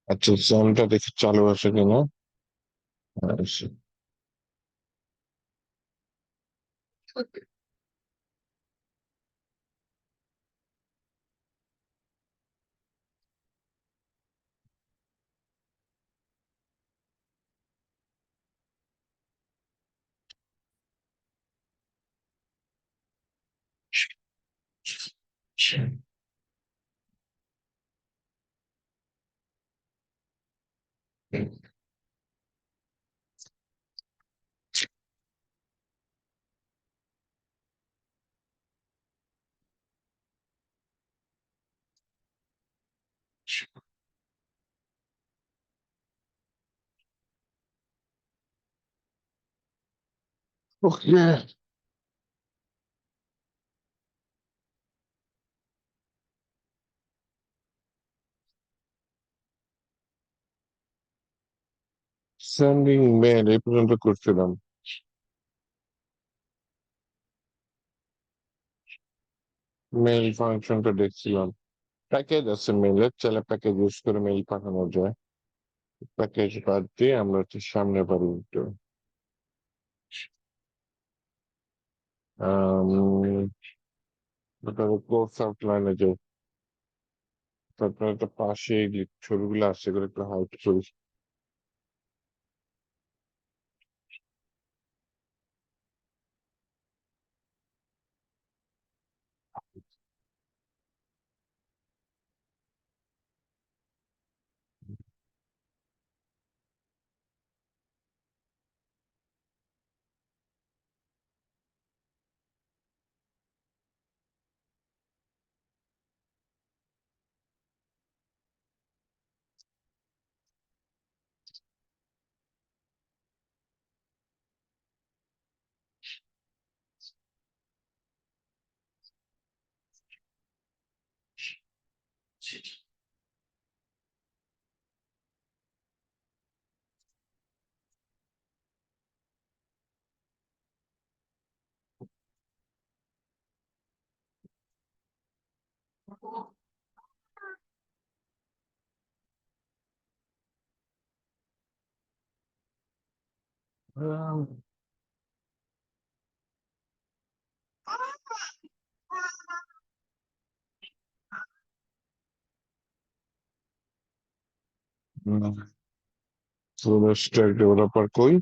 আচ্ছা, জ্যামটা দেখি চালু আছে কিনা। আচ্ছা। ওকে। সেন্ডিং মেল এই পর্যন্ত করছিলাম। মেল ফাংশনটা দেখছিলাম। প্যাকেজ আছে মেলের, চাইলে প্যাকেজ ইউজ করে মেল পাঠানো যায়। প্যাকেজ বাদ দিয়ে আমরা হচ্ছে সামনে পারি একটু। কোর্স আউটলাইনে যে তারপরে একটা পাশে এই যে ছবিগুলো আছে এগুলো একটু হাইড করি। স্ট্যাক ডেভেলপার কই?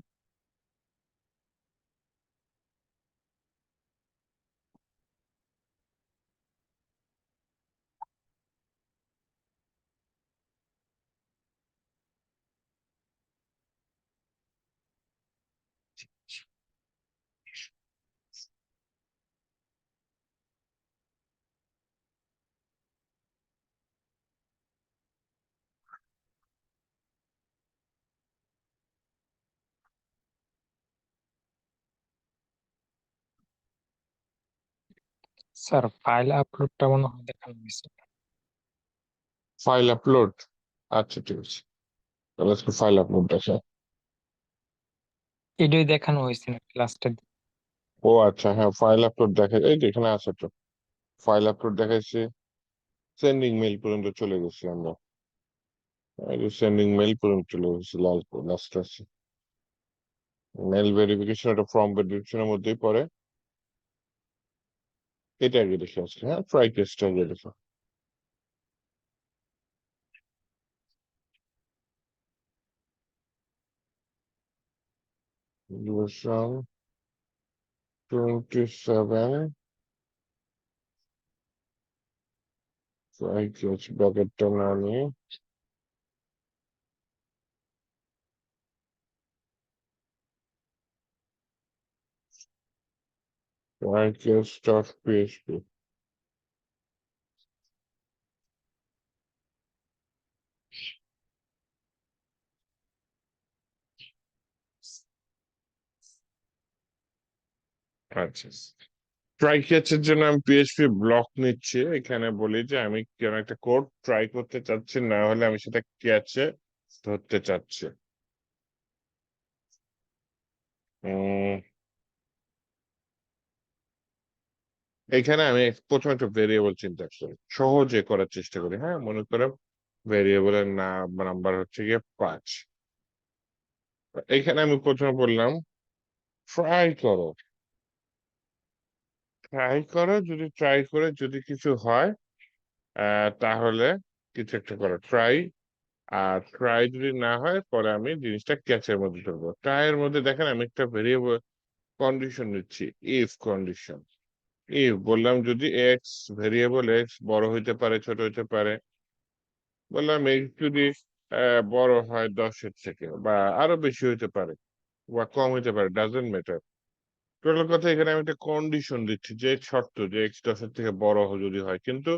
স্যার, ফাইল আপলোডটা মনে হয় দেখানো হয়েছে। File upload. আচ্ছা, ঠিক আছে। তাহলে আজকে ফাইল আপলোড দেখা। এটাই দেখানো হয়েছে না লাস্টের দিকে? ও আচ্ছা, হ্যাঁ, ফাইল আপলোড দেখা, এই যে এখানে আছে তো। ফাইল আপলোড দেখাইছে। সেন্ডিং মেইল পর্যন্ত চলে গেছি আমরা। এই যে সেন্ডিং মেইল পর্যন্ত চলে গেছি, লাল লাস্ট আছে। মেল ভেরিফিকেশন, একটা ফর্ম ভেরিফিকেশনের মধ্যেই পড়ে। এটা আগে দেখে আসছে, হ্যাঁ, ট্রাই কেসটা আগে দেখো। ডিভিশন 27। ট্রাই কেস ব্র্যাকেটটা না নিয়ে ট্রাই কেস ডট পিএইচপি। আচ্ছা, ট্রাই ক্যাচের জন্য আমি পিএইচপি ব্লক নিচ্ছি। এখানে বলি যে আমি কেন একটা কোড ট্রাই করতে চাচ্ছি, না হলে আমি সেটা ক্যাচে ধরতে চাচ্ছি। উম, এখানে আমি প্রথমে একটা ভেরিয়েবল চিন্তা করি, সহজে করার চেষ্টা করি। হ্যাঁ, মনে করো ভেরিয়েবলের নাম্বার হচ্ছে গিয়ে 5। এখানে আমি প্রথমে বললাম ট্রাই করো, যদি ট্রাই করে যদি কিছু হয় তাহলে কিছু একটা করো ট্রাই। আর ট্রাই যদি না হয় পরে আমি জিনিসটা ক্যাচের মধ্যে ধরবো। ট্রাই এর মধ্যে দেখেন আমি একটা ভেরিয়েবল কন্ডিশন নিচ্ছি, ইফ কন্ডিশন। ইফ বললাম যদি এক্স, ভেরিয়েবল এক্স বড় হইতে পারে ছোট হইতে পারে, বললাম এক্স যদি বড় হয় 10-এর থেকে বা আরো বেশি হইতে পারে বা কম হইতে পারে, ডাজেন্ট ম্যাটার। টোটাল কথা এখানে আমি একটা কন্ডিশন দিচ্ছি যে শর্ত যে এক্স 10-এর থেকে বড় যদি হয়, কিন্তু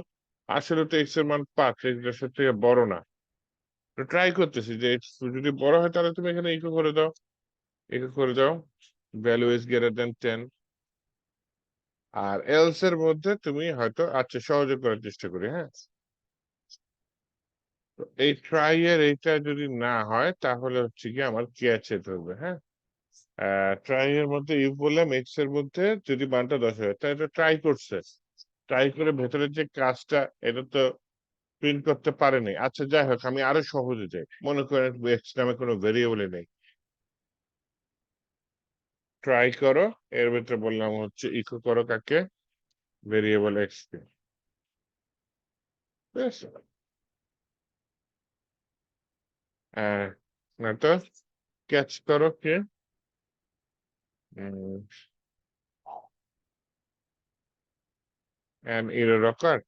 আসলে তো এক্স এর মান 5, এক্স 10-এর থেকে বড় না। তো ট্রাই করতেছি যে এক্স যদি বড় হয় তাহলে তুমি এখানে ইকো করে দাও, ইকো করে দাও ভ্যালু ইজ গ্রেটার দেন 10। আর এলস এর মধ্যে তুমি হয়তো আচ্ছা সহযোগ করার চেষ্টা করি, হ্যাঁ। তো এই ট্রাই এর এইটা যদি না হয় তাহলে হচ্ছে কি আমার ক্যাচে ধরবে, হ্যাঁ। ট্রাই এর মধ্যে ইফ বললাম এক্স এর মধ্যে যদি মানটা 10 হয়, তাই এটা ট্রাই করছে, ট্রাই করে ভেতরের যে কাজটা এটা তো প্রিন্ট করতে পারেনি। আচ্ছা যাই হোক আমি আরো সহজে যাই, মনে করেন এক্স নামে কোনো ভেরিয়েবলই নেই, ট্রাই করো এর ভিতরে বললাম হচ্ছে ইকো করো কাকে, ভেরিয়েবল এক্স কে, ঠিক আছে? না তো ক্যাচ করো কে, এন এরর অকার,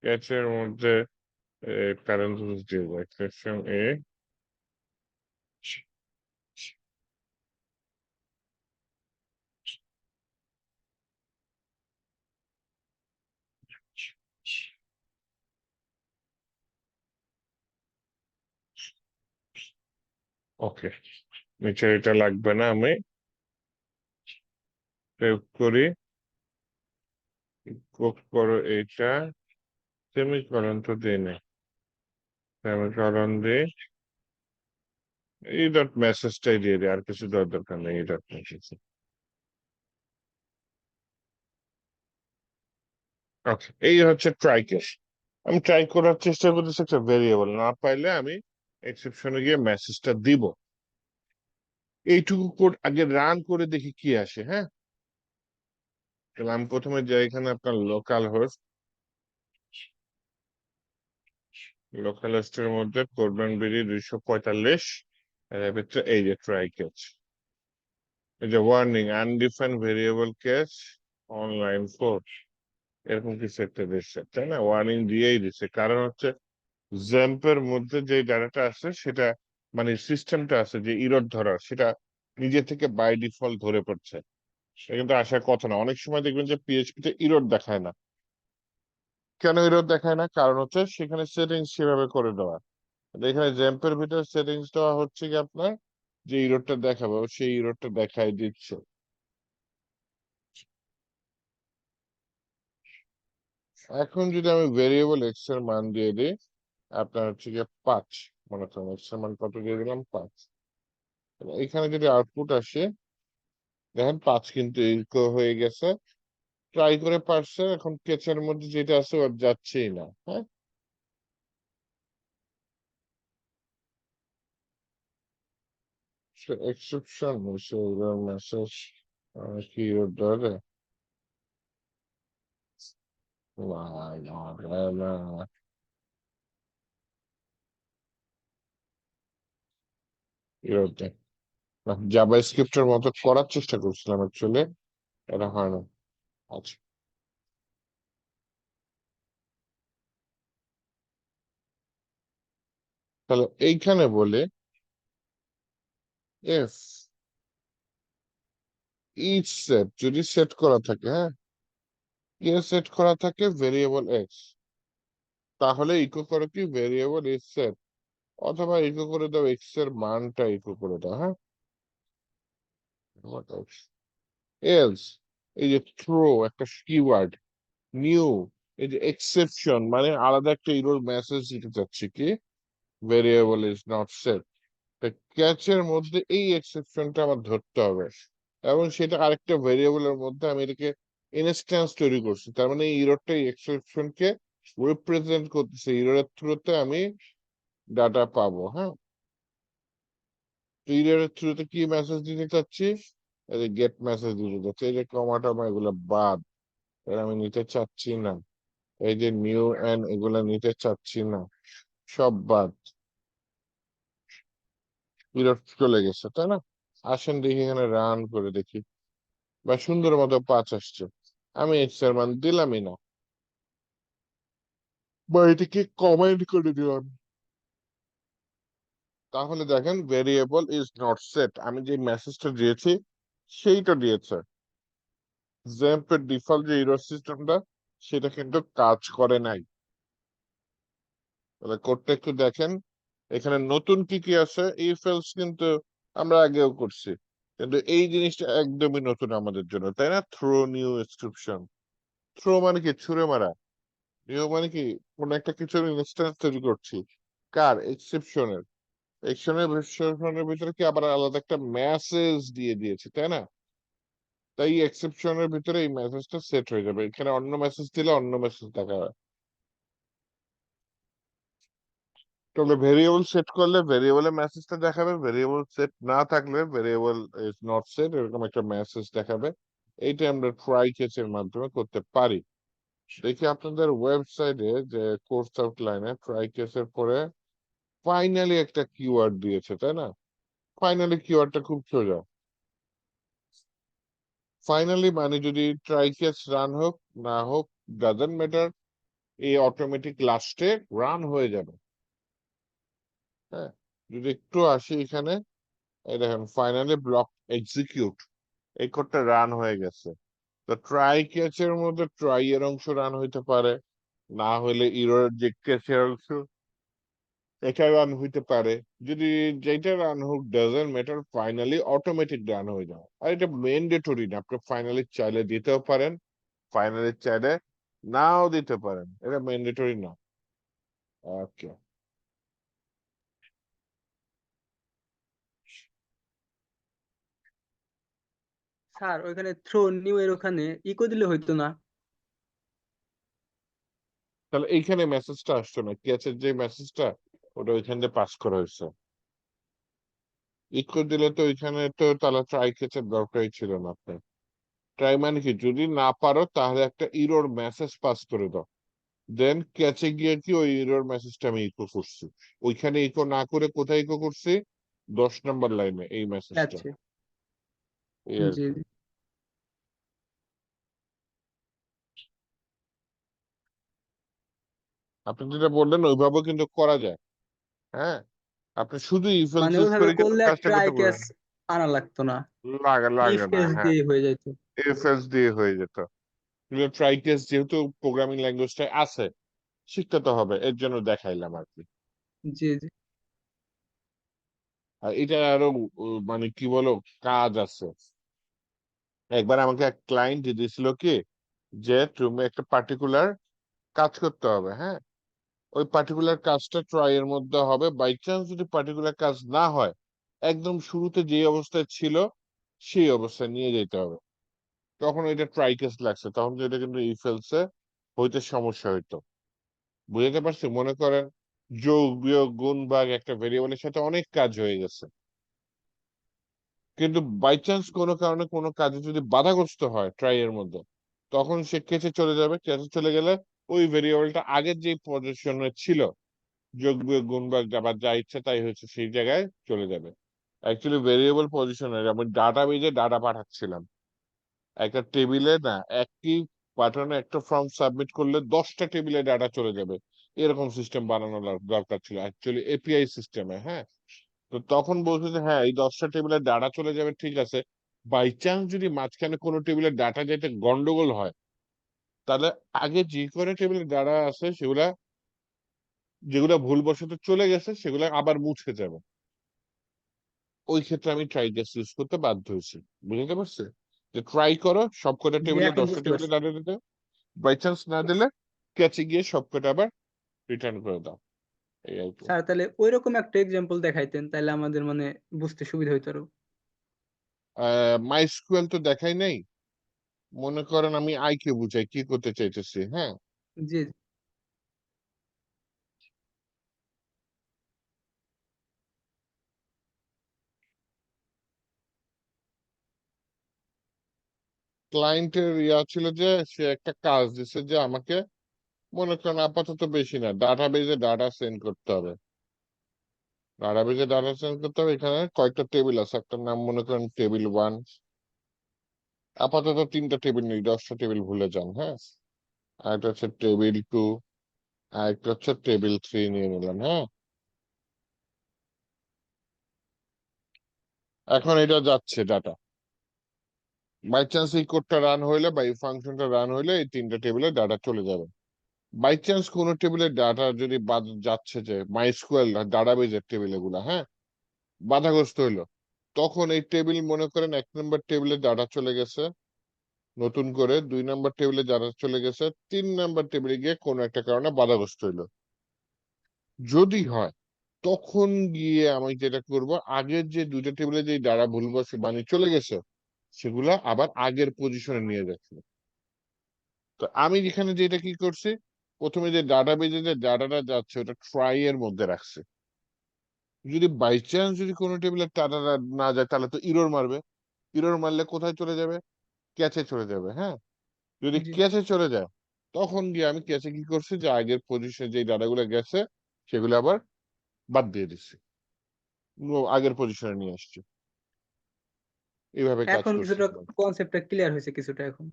ক্যাচের মধ্যে প্যারেন্থেসিস দিয়ে দাও, এক্সেপশন এ। ওকে, নিচে এটা লাগবে না, আমি সেভ করি, কোড করো এইটা, সেমিকলন তো দিই নাই, সেমিকলন দিয়ে এই ডট মেসেজটাই দিয়ে দিই, আর কিছু দেওয়ার দরকার নেই, এই ডট মেসেজ। ওকে, এই হচ্ছে ট্রাই কেস। আমি ট্রাই করার চেষ্টা করতেছি একটা ভেরিয়েবল, না পাইলে আমি এক্সেপশনে গিয়ে মেসেজটা দিব। এইটুকু কোড আগে রান করে দেখি কি আসে, হ্যাঁ। তাহলে আমি প্রথমে যাই এখানে আপনার লোকাল হোস্টের মধ্যে কোরবান বিডি 245, এর ভিতরে এই যে ট্রাই কেস, এই যে warning undefined variable case online code, এরকম কিছু একটা দিচ্ছে, তাই না? ওয়ার্নিং দিয়েই দিচ্ছে, কারণ হচ্ছে জ্যাম্পের মধ্যে যে ডাটাটা আছে সেটা মানে সিস্টেমটা আছে যে ইরর ধরার, সেটা নিজে থেকে বাই ডিফল্ট ধরে পড়ছে। এটা কিন্তু আসার কথা না। অনেক সময় দেখবেন যে পিএইচপি তে ইরর দেখায় না। কেন ইরর দেখায় না? কারণ হচ্ছে সেখানে সেটিংস সেভাবে করে দেওয়া। এখানে জ্যাম্পের ভিতরে সেটিংস দেওয়া হচ্ছে কি আপনার যে ইররটা দেখাবে সেই ইররটা দেখাই দিচ্ছে। এখন যদি আমি ভেরিয়েবল এক্স এর মান দিয়ে দিই আপনার হচ্ছে গিয়ে 5, মনে করেন এক্স এর মান কত দিয়ে দিলাম 5, এখানে যদি আউটপুট আসে দেখেন 5 কিন্তু ইকো হয়ে গেছে, ট্রাই করে পারছে, এখন কেচের মধ্যে যেটা আছে ওর যাচ্ছেই না, হ্যাঁ। এক্সেপশন মেসেজ কি ওর ধরে না, জাভা স্ক্রিপ্টের মতো করার চেষ্টা করছিলাম অ্যাকচুয়ালি, এটা হয় না। আচ্ছা, তাহলে এইখানে বলে এফ ইচ সেট যদি সেট করা থাকে, হ্যাঁ, সেট করা থাকে ভেরিয়েবল এক্স, তাহলে ইকো করো কি ভেরিয়েবল ইজ সেট, অথবা ইকো করে দাও এক্স এর মানটা ইকো করে দাও, হ্যাঁ। এলস এই যে থ্রো একটা কিওয়ার্ড, নিউ এই যে এক্সেপশন মানে আলাদা একটা ইরর মেসেজ দিতে চাচ্ছি কি ভেরিয়েবল ইজ নট সেট, ক্যাচের মধ্যে এই এক্সেপশনটা আমার ধরতে হবে, এবং সেটা আরেকটা ভেরিয়েবলের মধ্যে আমি এটাকে ইনস্ট্যান্স তৈরি করছি, তার মানে এই ইররটা এই এক্সেপশনকে রিপ্রেজেন্ট করতেছে, ইররের থ্রুতে আমি ডাটা পাবো। হ্যাঁ, ইররের থ্রুতে কি মেসেজ দিতে চাচ্ছি, এই যে গেট মেসেজ দিতে চাচ্ছি, এই যে কমা টমা এগুলো বাদ, এটা আমি নিতে চাচ্ছি না। এই যে নিউ এন্ড এগুলা নিতে চাচ্ছি না, সব বাদ। ইরর চলে গেছে, তাই না? আসেন দেখি এখানে রান করে দেখি, বা সুন্দর মতো 5 আসছে, আমি এক্স এর মান দিলামই না, বা এটিকে কমেন্ট করে দিলাম। তাহলে দেখেন ভেরিয়েবল ইজ নট সেট, আমি যে মেসেজটা দিয়েছি সেইটা দিয়েছে। জ্যাম্পের ডিফল্ট যে ইরর সিস্টেমটা সেটা কিন্তু কাজ করে নাই। তাহলে কোডটা একটু দেখেন, এখানে নতুন কি কি আছে, ইফ এলস কিন্তু আমরা আগেও করছি, কিন্তু এই জিনিসটা একদমই নতুন আমাদের জন্য, তাই না? থ্রো নিউ এক্সেপশন, থ্রো মানে কি ছুঁড়ে মারা, নিউ মানে কি কোন একটা কিছুর ইনস্ট্যান্স তৈরি করছি, কার? এক্সেপশনের। এক্সেপশনের ভিতরে কি আবার আলাদা একটা মেসেজ দিয়ে দিয়েছে, তাই না? তাই এক্সেপশনের ভিতরে এই মেসেজটা সেট হয়ে যাবে, এখানে অন্য মেসেজ দিলে অন্য মেসেজ দেখা হয়। তাহলে ভেরিয়েবল সেট করলে ভেরিয়েবলের মেসেজটা দেখাবে, ভেরিয়েবল সেট না থাকলে ভেরিয়েবল ইজ নট সেট এরকম একটা মেসেজ দেখাবে। এইটা আমরা ট্রাই কেসের মাধ্যমে করতে পারি। দেখি আপনাদের ওয়েবসাইটে যে কোর্স আউটলাইনে ট্রাই কেসের পরে ফাইনালি একটা কিওয়ার্ড দিয়েছে, তাই না? ফাইনালি কিওয়ার্ডটা খুব সোজা। ফাইনালি মানে যদি ট্রাই কেস রান হোক না হোক ডাজন্ট ম্যাটার, এই অটোমেটিক লাস্টে রান হয়ে যাবে। হ্যাঁ, যদি একটু আসি এখানে, এই দেখেন ফাইনালি ব্লক এক্সিকিউট, এই কোডটা রান হয়ে গেছে। তো ট্রাই ক্যাচের মধ্যে ট্রাই এর অংশ রান হইতে পারে, না হলে ইরর যে ক্যাচের অংশ এটা রান হইতে পারে। যদি যেটা রান হোক doesn't matter, finally automatic run হয়ে যাবে। আর এটা ম্যান্ডেটরি না, আপনি ফাইনালি চাইলে দিতেও পারেন, ফাইনালি চাইলে নাও দিতে পারেন, এটা ম্যান্ডেটরি না। ওকে, স্যার ওইখানে থ্রো নিউ এর ওখানে ইকো দিলে হইতো না? তাহলে এইখানে মেসেজটা আসতো না, ক্যাচের যে মেসেজটা ওটা ওইখান দিয়ে পাস করা হয়েছে। ইকো দিলে তো ওইখানে তো তাহলে ট্রাই ক্যাচের দরকারই ছিল না আপনার। ট্রাই মানে কি, যদি না পারো তাহলে একটা ইরর মেসেজ পাস করে দাও, দেন ক্যাচে গিয়ে কি ওই ইরর মেসেজটা আমি ইকো করছি। ওইখানে ইকো না করে কোথায় ইকো করছি? 10 নম্বর লাইনে এই মেসেজটা, আচ্ছা। এই আর জি কি। জি। আপনি যেটা বললেন ওইভাবেও কিন্তু করা যায়। হ্যাঁ, আপনি শুধু ইফ এলস মানে ইউজ ওইভাবে করে কিন্তু করলে আর কাজটা ট্রাই করতে ক্যাচ পারবেন। আনা লাগতো না, লাগে ইফ লাগে না, কেস হ্যাঁ, দিয়ে হয়ে যেত। ইফ এলস দিয়ে হয়ে যেত। ট্রাই কেস যেহেতু প্রোগ্রামিং ল্যাঙ্গুয়েজটা আছে, শিখতে তো হবে, এর জন্য দেখাইলাম আর কি। জি জি। আর এটা আরো মানে কি বলো, কাজ আছে। একবার আমাকে এক ক্লায়েন্ট দিয়েছিল কি, যে তুমি একটা পার্টিকুলার কাজ করতে হবে। হ্যাঁ, ওই পার্টিকুলার কাজটা ট্রাই এর মধ্যে হবে, বাই চান্স যদি পার্টিকুলার কাজ না হয়, একদম শুরুতে যে অবস্থায় ছিল সেই অবস্থায় নিয়ে যেতে হবে। তখন এটা ট্রাই কেস লাগছে, তখন তো এটা কিন্তু ইফ এলসে হইতে সমস্যা হইতো। বুঝতে পারছি? মনে করেন যোগ বিয়োগ গুণ ভাগ একটা ভেরিয়েবলের সাথে অনেক কাজ হয়ে গেছে, কিন্তু বাই চান্স কোনো কারণে কোনো কাজে যদি বাধাগ্রস্ত হয় ট্রাই এর মধ্যে, তখন সে কেসে চলে যাবে। কেসে চলে গেলে ওই ভেরিয়েবলটা আগের যে পজিশনে ছিল, যোগ বিয়োগ গুণ ভাগ আবার যা ইচ্ছা তাই হচ্ছে সেই জায়গায় চলে যাবে। অ্যাকচুয়ালি ভেরিয়েবল পজিশনের আমি ডাটা বেজে ডাটা পাঠাচ্ছিলাম একটা টেবিলে, না একই পাঠানো একটা ফর্ম সাবমিট করলে 10টা টেবিলে ডাটা চলে যাবে, এরকম সিস্টেম বানানো দরকার ছিল অ্যাকচুয়ালি এপিআই সিস্টেমে। হ্যাঁ, তো তখন বলছে যে হ্যাঁ এই 10টা টেবিলের ডাটা চলে যাবে, ঠিক আছে। বাই চান্স যদি মাঝখানে কোনো টেবিলের ডাটা যেতে গন্ডগোল হয়, তাহলে আগে যে করে টেবিলের ডাটা আছে সেগুলা, যেগুলা ভুলবশত চলে গেছে সেগুলা আবার মুছে যাবে। ওই ক্ষেত্রে আমি ট্রাই গেস ইউজ করতে বাধ্য হয়েছি। বুঝতে পারছে? যে ট্রাই করো সবকটা জি টেবিলে, এখন 10টা বুঝতে টেবিলে পারছি। ডাটা দিতে, বাই চান্স না দিলে ক্যাচে গিয়ে সবকটা আবার রিটার্ন করে দাও, এই আর কি। স্যার তাহলে ওইরকম একটা এক্সাম্পল দেখাইতেন তাহলে আমাদের মানে বুঝতে সুবিধা হইতো আরো। মাইস্কুয়েল তো দেখাই নাই, মনে করেন আমি আই কে বুঝাই কি করতে চাইতেছি। হ্যাঁ, জি ক্লায়েন্টের ইয়া ছিল যে সে একটা কাজ দিছে যে আমাকে মনে করেন আপাতত বেশি না ডাটাবেজে ডাটা সেন্ড করতে হবে। ডাটাবেজে ডাটা সেন্ড করতে হবে, এখানে কয়েকটা টেবিল আছে, একটা নাম মনে করেন টেবিল 1, আপাতত 3টা টেবিল নেই, 10টা টেবিল ভুলে যান, হ্যাঁ। আর একটা হচ্ছে টেবিল 2, আর একটা হচ্ছে টেবিল 3 নিয়ে নিলাম, হ্যাঁ। এখন এটা যাচ্ছে ডাটা, বাই চান্স এই কোডটা রান হইলে বা এই ফাংশনটা রান হইলে এই 3টা টেবিলে ডাটা চলে যাবে। বাই চান্স কোনো টেবিলে ডাটা যদি বাদ যাচ্ছে, যে মাইস্কুয়েল ডাটাবেজের টেবিল এগুলা, হ্যাঁ, বাধাগ্রস্ত হইলো, তখন এই টেবিল মনে করেন 1 নম্বর টেবিলে ডাটা চলে গেছে নতুন করে, 2 নম্বর টেবিলে ডাটা চলে গেছে, 3 নম্বর টেবিলে গিয়ে কোনো একটা কারণে বাধাগ্রস্ত হইলো। যদি হয় তখন গিয়ে আমি যেটা করব, আগের যে 2টা টেবিলে যে ডাটা ভুলবশে মানে চলে গেছে সেগুলা আবার আগের পজিশনে নিয়ে যাচ্ছে। তো আমি যেখানে যেটা কি করছি, প্রথমে যে ডাটাবেজে যে ডাটাটা যাচ্ছে ওটা ট্রাই এর মধ্যে রাখছে। যদি বাই চান্স যদি কোনো টেবিলে ডাটা না যায় তাহলে তো ইরর মারবে, ইরর মারলে কোথায় চলে যাবে, ক্যাচে চলে যাবে, হ্যাঁ। যদি জি ক্যাচে চলে যায় তখন গিয়ে আমি ক্যাচে কি করছি, যে আগের পজিশনে যে ডাটাগুলো গেছে সেগুলো আবার বাদ দিয়ে দিচ্ছি, আগের পজিশনে নিয়ে আসছি, এইভাবে কাজ এখন করছি। কিছুটা কনসেপ্টটা ক্লিয়ার হয়েছে কিছুটা এখন।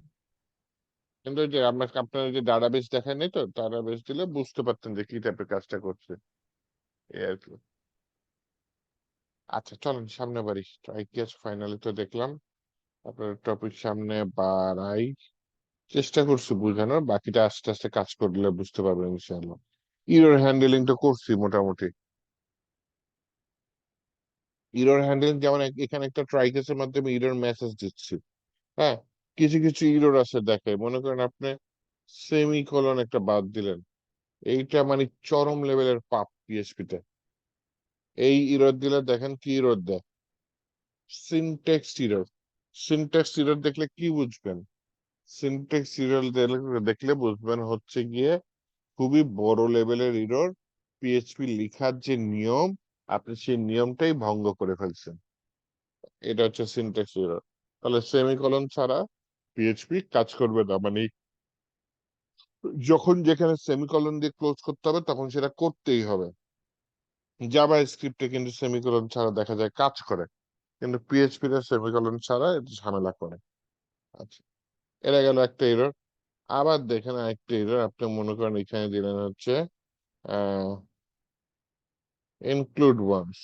কিন্তু ওই যে আপনার যে ডাটাবেস দেখায় নাই, তো ডাটাবেস দিলে বুঝতে পারতেন যে কি টাইপের কাজটা করছে, এই আর কি। আচ্ছা চলেন সামনে বাড়ি, ট্রাই কি আছে ফাইনালি তো দেখলাম। আপনার টপিক সামনে বাড়াই, চেষ্টা করছি বোঝানোর, বাকিটা আস্তে আস্তে কাজ করলে বুঝতে পারবেন ইনশাআল্লাহ। ইরর হ্যান্ডেলিং তো করছি মোটামুটি। ইরর হ্যান্ডেলিং যেমন এখানে একটা ট্রাই কেসের মাধ্যমে ইরর মেসেজ দিচ্ছি, হ্যাঁ। কিছু কিছু ইরর আছে দেখে, মনে করেন আপনি সেমিকোলন একটা বাদ দিলেন, এইটা মানে চরম লেভেলের পাপ পিএইচপি তে। এই ইরর দিলে দেখেন কি ইরর দেয়, সিনট্যাক্স ইরর। সিনট্যাক্স ইরর দেখলে কি বুঝবেন, সিনট্যাক্স ইরর দেখলে বুঝবেন হচ্ছে গিয়ে খুবই বড় লেভেলের ইরর, পিএইচপি লেখার যে নিয়ম আপনি সেই নিয়মটাই ভঙ্গ করে ফেলছেন, এটা হচ্ছে সিনট্যাক্স ইরর। তাহলে সেমিকোলন ছাড়া পিএইচপি কাজ করবে না, মানে যখন যেখানে সেমিকোলন দিয়ে ক্লোজ করতে হবে তখন সেটা করতেই হবে। জাভা স্ক্রিপ্টে কিন্তু সেমিকোলন ছাড়া দেখা যায় কাজ করে, কিন্তু পিএইচপি তে সেমিকোলন ছাড়া এটা ঝামেলা করে। আচ্ছা, এটা গেল একটা এরর। আবার দেখেন আরেকটা এরর, আপনি মনে করেন এখানে দিলেন হচ্ছে ইনক্লুড ওয়ান্স,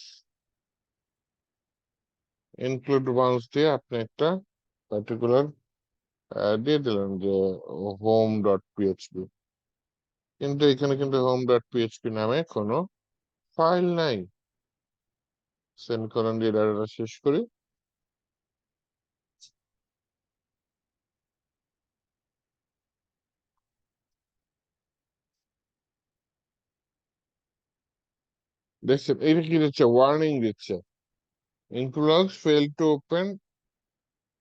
ইনক্লুড ওয়ান্স দিয়ে আপনি একটা পার্টিকুলার দিয়ে দিলেন যে হোম ডট পিএইচপি, কিন্তু এখানে কিন্তু হোম ডট পিএইচপি নামে কোনো ফাইল নাই। সেমিকোলন দিয়ে ডাটাটা শেষ করি। দেখছেন এইটা কি দিচ্ছে, ওয়ার্নিং দিচ্ছে, ইনক্লুড ফেল টু ওপেন।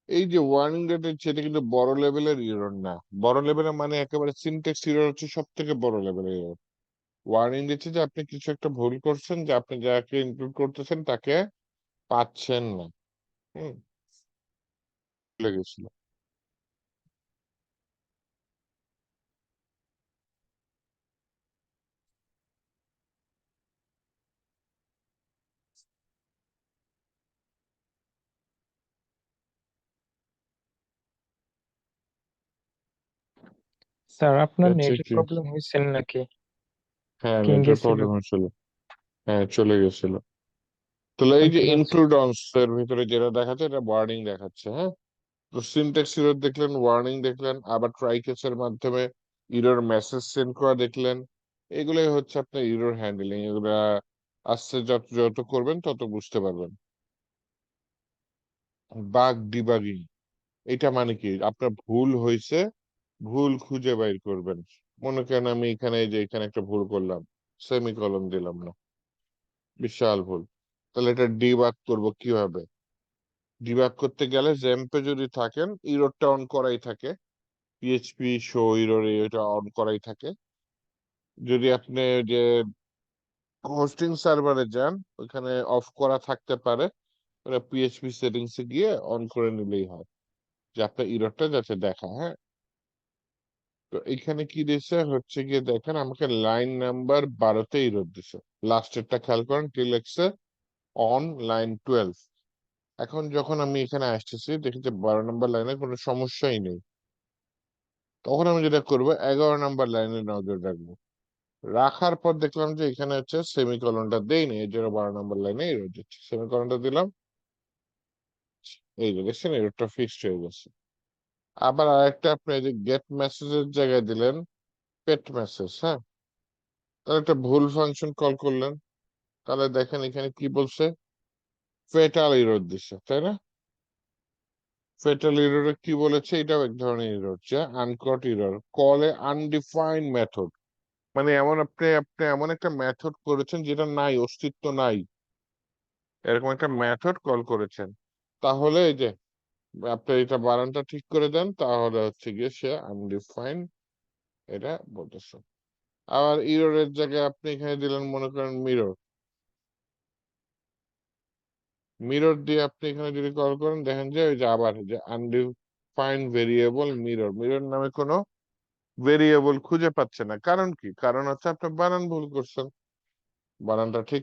এই যে ওয়ার্নিং টা দিচ্ছে এটা কিন্তু বড় লেভেলের ইরর না, বড় লেভেলের মানে একেবারে সিনট্যাক্স ইরর হচ্ছে সব থেকে বড় লেভেলের ইরর। ওয়ার্নিং দিচ্ছে যে আপনি কিছু একটা ভুল করছেন, যে আপনি যাকে ইনক্লুড করতেছেন তাকে পাচ্ছেন না। হম, ভুলে গেছিল। স্যার আপনার আচ্ছা নেটের কি, প্রবলেম হয়েছিল নাকি? হ্যাঁ কিং নেটের গেছিল? প্রবলেম হয়েছিল, হ্যাঁ চলে গেছিল। তাহলে এই যে কন্টিনিউয়াস? ইনক্লুড অনস এর ভিতরে যেটা দেখাচ্ছে এটা ওয়ার্নিং দেখাচ্ছে, হ্যাঁ। তো সিনট্যাক্স ইরর দেখলেন, ওয়ার্নিং দেখলেন, আবার ট্রাই কেসের মাধ্যমে ইরর মেসেজ সেন্ড করা দেখলেন, এগুলোই হচ্ছে আপনার ইরর হ্যান্ডলিং। এগুলা আস্তে যত যত করবেন তত বুঝতে পারবেন। বাগ ডিবাগিং, এটা মানে কি, আপনার ভুল হয়েছে, ভুল খুঁজে বাইর করবেন। মনে করেন আমি এখানে এই যে এখানে একটা ভুল করলাম, সেমিকলন দিলাম না, বিশাল ভুল। তাহলে এটা ডিবাগ করব কিভাবে, ডিবাগ করতে গেলে জ্যাম্পে যদি থাকেন ইররটা অন করাই থাকে, পিএইচপি শো ইরর এটা অন করাই থাকে। যদি আপনি যে হোস্টিং সার্ভারে যান ওখানে অফ করা থাকতে পারে, ওটা পিএইচপি সেটিংস এ গিয়ে অন করে নিলেই হয়। যে আপনার ইররটা যাতে দেখা, হ্যাঁ। তো এখানে কি দিছে হচ্ছে গিয়ে দেখেন আমাকে লাইন নাম্বার 12-তে ইরর দিছে। লাস্টেরটা খেয়াল করেন কি লিখছে, অন লাইন 12। এখন যখন আমি এখানে আসতেছি দেখি যে 12 নম্বর লাইনে কোনো সমস্যাই নেই, তখন আমি যেটা করবো 11 নম্বর লাইনে নজর রাখবো। রাখার পর দেখলাম যে এখানে হচ্ছে সেমিকলনটা দেয়নি, এর জন্য 12 নম্বর লাইনে এরর দিচ্ছে। সেমিকলনটা দিলাম, এই যে দেখছেন এররটা ফিক্সড হয়ে গেছে। আবার আরেকটা আপনি এই যে গেট মেসেজের জায়গায় দিলেন পেট মেসেজ, হ্যাঁ। তাহলে একটা ভুল ফাংশন কল করলেন, তাহলে দেখেন এখানে কি বলছে, ফেটাল এরর দিচ্ছে, তাই না? ফেটাল এররে কি বলেছে, এটাও এক ধরনের এরর, যে আনকট এরর, কল এ আনডিফাইন্ড মেথড। মানে এমন আপনি আপনি এমন একটা মেথড করেছেন যেটা নাই, অস্তিত্ব নাই, এরকম একটা মেথড কল করেছেন। তাহলে এই যে আপনি এটা বানানটা ঠিক করে দেন, তাহলে হচ্ছে গিয়ে সে আনডিফাইন্ড এটা বলতেছে। আবার ইররের জায়গায় আপনি এখানে দিলেন মনে করেন মিরর, মিরর দিয়ে আপনি এখানে যদি কল করেন দেখেন যে ওই যে আবার যে আনডিফাইন্ড ভেরিয়েবল মিরর, মিরর নামে কোনো ভেরিয়েবল খুঁজে পাচ্ছে না। কারণ কি? কারণ হচ্ছে আপনি বানান ভুল করছেন, বানানটা ঠিক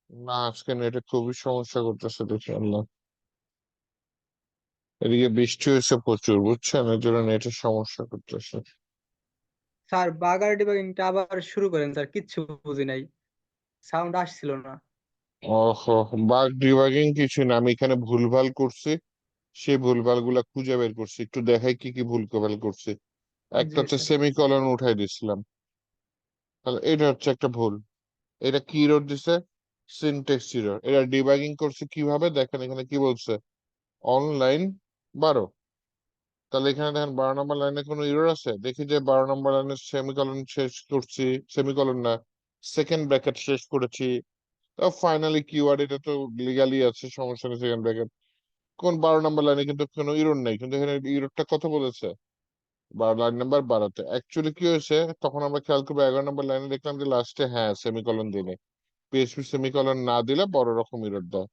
না। আজকে নেটে খুবই সমস্যা করতেছে দেখি আল্লাহ। এদিকে বৃষ্টি হয়েছে প্রচুর, বুঝছেন, এর জন্য নেটের সমস্যা করতেছে। স্যার বাগার ডিবাগিংটা আবার শুরু করেন স্যার, কিচ্ছু বুঝি নাই, সাউন্ড আসছিল না। ওহো, বাগ ডিবাগিং কিছু না, আমি এখানে ভুলভাল করছি, সেই ভুলভাল গুলা খুঁজে বের করছি। একটু দেখাই কি কি ভুলভাল করছি। একটা জি হচ্ছে স্যার। সেমিকলন উঠাই দিছিলাম, তাহলে এটা হচ্ছে একটা ভুল। এটা কি এরর দিছে, সিনট্যাক্স এরর। এটা ডিবাগিং করছে কিভাবে দেখেন, এখানে কি বলছে, অনলাইন 12। তাহলে এখানে দেখেন 12 নম্বর লাইনে কোনো এরর আছে, দেখি যে 12 নম্বর লাইনে সেমিকলন শেষ করছি, সেমিকলন না, সেকেন্ড ব্র্যাকেট শেষ করেছি। ফাইনালি কিওয়ার্ড, এটা তো লিগালি আছে, সমস্যা নেই। সেকেন্ড ব্র্যাকেট কোন 12 নম্বর লাইনে কিন্তু কোনো ইরর নেই, কিন্তু এখানে ইররটা কত বলেছে, 12 লাইন নাম্বার 12-তে। অ্যাকচুয়ালি কি হয়েছে, তখন আমরা খেয়াল করবো 11 নম্বর লাইনে দেখলাম যে লাস্টে হ্যাঁ সেমিকলন দিলে, পিএইচপি সেমিকলন না দিলে বড় রকম ইরর দেয়।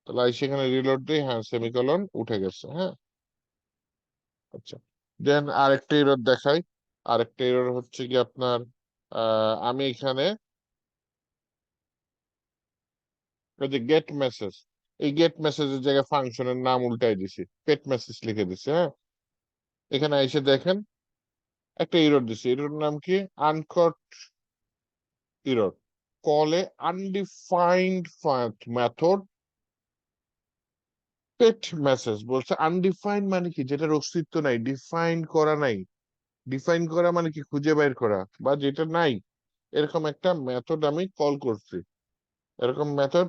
তাহলে সেখানে রিলোড দিই, হ্যাঁ সেমিকলন উঠে গেছে, হ্যাঁ। আচ্ছা, দেন আরেকটা এরর দেখাই। আরেকটা এরর হচ্ছে কি আপনার, আমি এখানে ওই যে গেট মেসেজ, এই গেট মেসেজের জায়গায় ফাংশনের নাম উল্টাই দিছি, পেট মেসেজ লিখে দিছি, হ্যাঁ। এখানে এসে দেখেন একটা এরর দিছি, এরর নাম কি, আনকট এরর, কলে আনডিফাইন্ড মেথড পেট মেসেজ। বলছে আনডিফাইন্ড মানে কি, যেটার অস্তিত্ব নাই, ডিফাইন করা নাই। ডিফাইন করা মানে কি, খুঁজে বের করা, বা যেটা নাই, এরকম একটা মেথড আমি কল করছি। এরকম মেথড,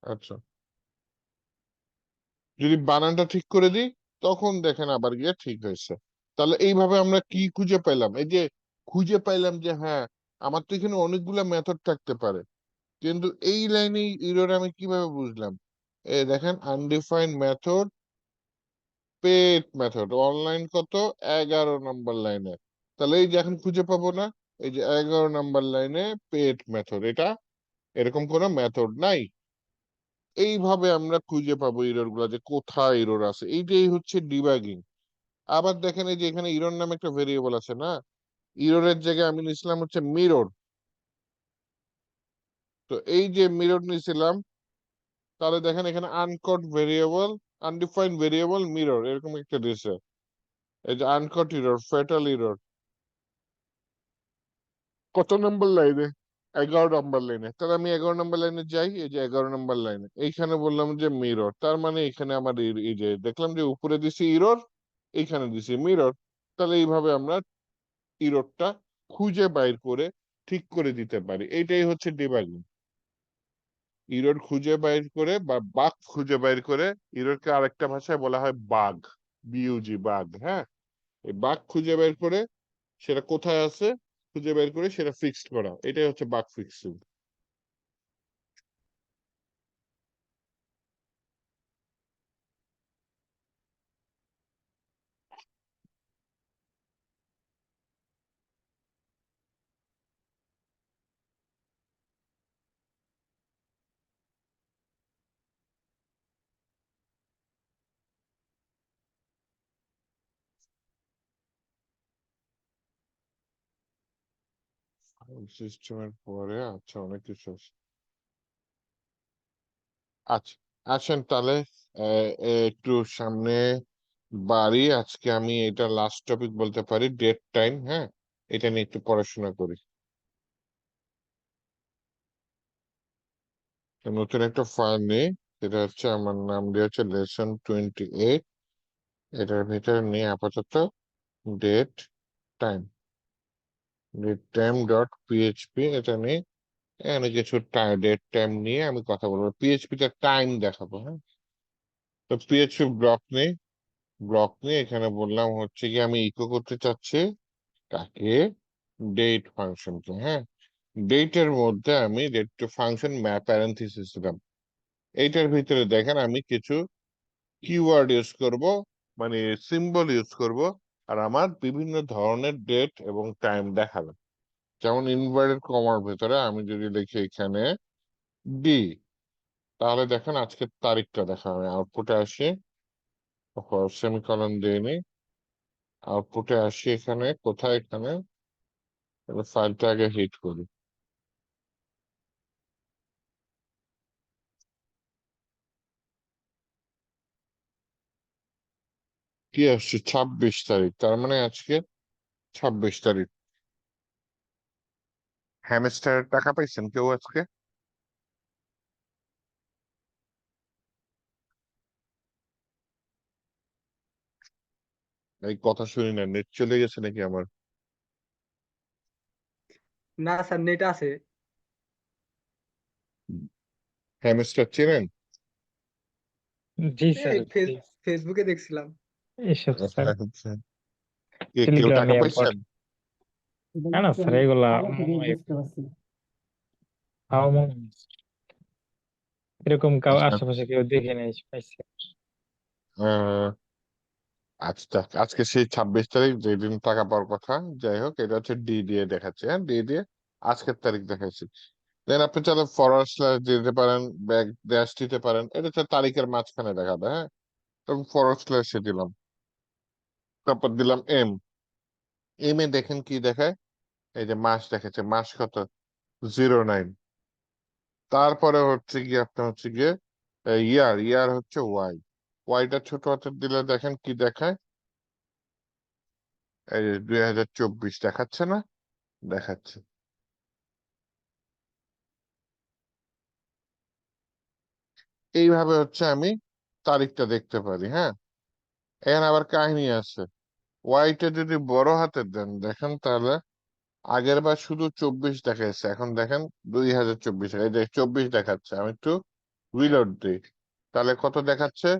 আচ্ছা, যদি বানানটা ঠিক করে দিই তখন দেখেন আবার গিয়ে ঠিক হয়েছে। তাহলে এইভাবে আমরা কি খুঁজে পেলাম, এই যে খুঁজে পাইলাম যে হ্যাঁ আমার তো এখানে অনেকগুলা মেথড থাকতে পারে, কিন্তু এই লাইনে এরর আমি কিভাবে বুঝলাম। এই দেখেন আনডিফাইন্ড মেথড পেট মেথড, অনলাইন কত, 11 নম্বর লাইনে। তাহলে এই যে এখন খুঁজে পাবো না, এই যে 11 নম্বর লাইনে পেট মেথড, এটা এরকম কোনো মেথড নাই। এইভাবে আমরা খুঁজে পাবো এরর গুলা, যে কোথায় এরর আছে, এইটাই হচ্ছে ডিবাগিং। আবার দেখেন এই যে এখানে ইরর নামে একটা ভেরিয়েবল আছে না, ইররের জায়গায় আমি নিছিলাম হচ্ছে মিরর। তো এই যে মিরর নিছিলাম, তাহলে দেখেন এখানে আনকট ভেরিয়েবল, আনডিফাইন্ড ভেরিয়েবল মিরর এরকম একটা দিয়েছে। এই যে আনকট ইরর, ফেটাল ইরর, কত নম্বর লাইনে, 11 নম্বর লাইনে। তাহলে আমি 11 নম্বর লাইনে যাই, এই যে 11 নম্বর লাইনে এইখানে বললাম যে মিরর, তার মানে এখানে আমার এই যে দেখলাম যে উপরে দিছি ইরর, এইখানে দিছি মিরর। তাহলে এইভাবে আমরা ইররটা খুঁজে বাইর করে ঠিক করে দিতে পারি, এইটাই হচ্ছে ডিবাগিং। ইরর খুঁজে বাইর করে বা বাগ খুঁজে বাইর করে, ইররকে আরেকটা ভাষায় বলা হয় বাগ, বিইউজি, বাগ, হ্যাঁ। এই বাগ খুঁজে বের করে সেটা কোথায় আছে খুঁজে বের করে সেটা ফিক্সড করা, এটাই হচ্ছে বাগ ফিক্সিং। সিস্টেমের পরে আচ্ছা অনেক কিছু আছে। আচ্ছা আসেন তাহলে একটু সামনে বাড়ি। আজকে আমি এটা লাস্ট টপিক বলতে পারি, ডেট টাইম। হ্যাঁ, এটা নিয়ে একটু পড়াশোনা করি। তো নতুন একটা ফাইল নেই, সেটা হচ্ছে আমার নাম দিয়ে হচ্ছে lesson 28। এটার ভিতরে নিয়ে আপাতত ডেট টাইম, ডেট টাইম.php এটা নিয়ে এখানে কিছু ডেট টাইম নিয়ে আমি কথা বলবো। পিএইচপি তে টাইম দেখাবো। হ্যাঁ, তো পিএইচপি ব্লক নিয়ে এখানে বললাম হচ্ছে কি আমি ইকো করতে চাচ্ছি কাকে, ডেট ফাংশনকে। হ্যাঁ, ডেটের মধ্যে আমি ডেট টু ফাংশন প্যারেন্থিসিস দিলাম। এইটার ভিতরে দেখেন আমি কিছু কিওয়ার্ড ইউজ করব, মানে সিম্বল ইউজ করব, আর আমার বিভিন্ন ধরনের ডেট এবং টাইম দেখাবে। যেমন ইনভার্টেড কমার ভিতরে আমি যদি লিখি এখানে ডি, তাহলে দেখেন আজকের তারিখটা দেখাবে। আউটপুটে আসি, সেমিকলন দিয়ে নি, আউটপুটে আসি এখানে কোথায়, এখানে ফাইলটা আগে হিট করি। কি আসছে? 26 তারিখ, তার মানে আজকে 26 তারিখ। হ্যামস্টারের টাকা পাইছেন কেউ আজকে? এই কথা শুনি না, নেট চলে গেছে নাকি আমার? না স্যার, নেট আছে। হ্যামস্টার চেনেন? জি স্যার, এই ফেসবুকে দেখছিলাম। এইসব স্যার আচ্ছা, কেউ টাকা টেলিগ্রামে বট। পাইছেন? না না স্যার, এগুলা মনে হয় পাওয়া মনে হয়। এরকম কাউ আচ্ছা, আশেপাশে কেউ দেখে নেই পাইছে। আহ, আচ্ছা আজকে সেই 26 তারিখ, যেদিন টাকা পাওয়ার কথা। যাই হোক, এটা হচ্ছে ডি দিয়ে দেখাচ্ছে। হ্যাঁ, ডি দিয়ে আজকের তারিখ দেখাচ্ছে। দেন আপনি চাইলে ফরওয়ার্ড স্ল্যাশ দিতে পারেন, ব্যাক ড্যাশ দিতে পারেন, এটা হচ্ছে তারিখের মাঝখানে দেখাবে। হ্যাঁ, তখন ফরওয়ার্ড স্ল্যাশে দিলাম, তারপর দিলাম এম এ দেখেন কি দেখায়, এই যে মাস দেখাচ্ছে, মাস কত, 09। তারপরে হচ্ছে গিয়ে আপনার হচ্ছে গিয়ে ইয়ার হচ্ছে ওয়াইটা ছোট হাতের দিলে দেখেন কি দেখায়, এই যে 2024 দেখাচ্ছে না? দেখাচ্ছে। এইভাবে হচ্ছে আমি তারিখটা দেখতে পারি। হ্যাঁ, এখানে আবার কাহিনী আছে। ওয়াইটা যদি বড় হাতের দেন দেখেন, তাহলে আগের বার শুধু 24 দেখাচ্ছে, এখন দেখেন 2024, এই যে 24 দেখাচ্ছে। আমি একটু রিলোড দিই, তাহলে কত দেখাচ্ছে?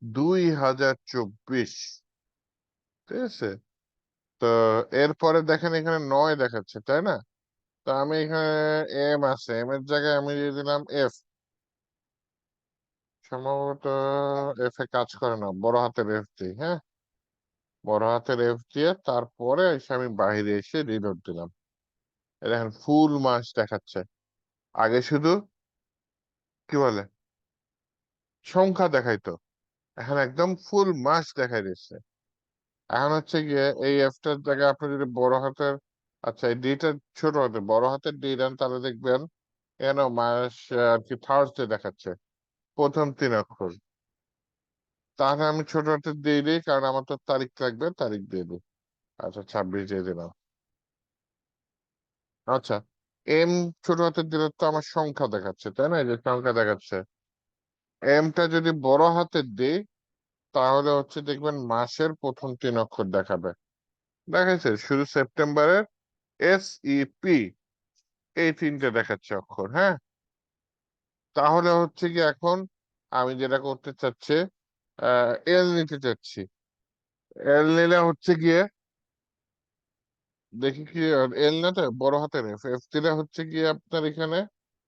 2024। ঠিক আছে, তো এরপরে দেখেন এখানে 9 দেখাচ্ছে, তাই না? তো আমি এখানে এম আছে, এম এর জায়গায় আমি দিয়ে দিলাম এফ। সম্ভবত এফ এ কাজ করে না, বড় হাতের এফ দিই। হ্যাঁ, বড় হাতের এফ দিয়ে তারপরে এসে আমি বাইরে এসে রিলোড দিলাম। এই দেখেন ফুল মাস দেখাচ্ছে। আগে শুধু কি বলে সংখ্যা দেখাইতো, এখন একদম ফুল মাস দেখাই দিচ্ছে। এখন হচ্ছে গিয়ে এই এফটার জায়গায় আপনি যদি বড় হাতের, আচ্ছা এই ডিটা ছোট হাতের, বড় হাতের ডি দেন, তাহলে দেখবেন কেন মাস আর কি থার্সডে দেখাচ্ছে, প্রথম 3 অক্ষর। তাহলে আমি ছোট হাতের দিয়ে দিই, কারণ আমার তো তারিখ লাগবে, তারিখ দিয়ে দিই। আচ্ছা 26 দিয়ে দিলাম। আচ্ছা, এম ছোট হাতের দিলে তো আমার সংখ্যা দেখাচ্ছে, তাই না? এই যে সংখ্যা দেখাচ্ছে। এমটা যদি বড় হাতের দিই, তাহলে হচ্ছে দেখবেন মাসের প্রথম 3 অক্ষর দেখাবে। দেখাচ্ছে শুধু সেপ্টেম্বরের SEP, এই 3টে দেখাচ্ছে অক্ষর। হ্যাঁ, তাহলে হচ্ছে কি এখন আমি যেটা করতে চাচ্ছি, এল নিতে চাচ্ছি। এল নিলে হচ্ছে গিয়ে দেখি কি, এল না তো বড় হাতের এফ, এফ দিলে হচ্ছে গিয়ে আপনার এখানে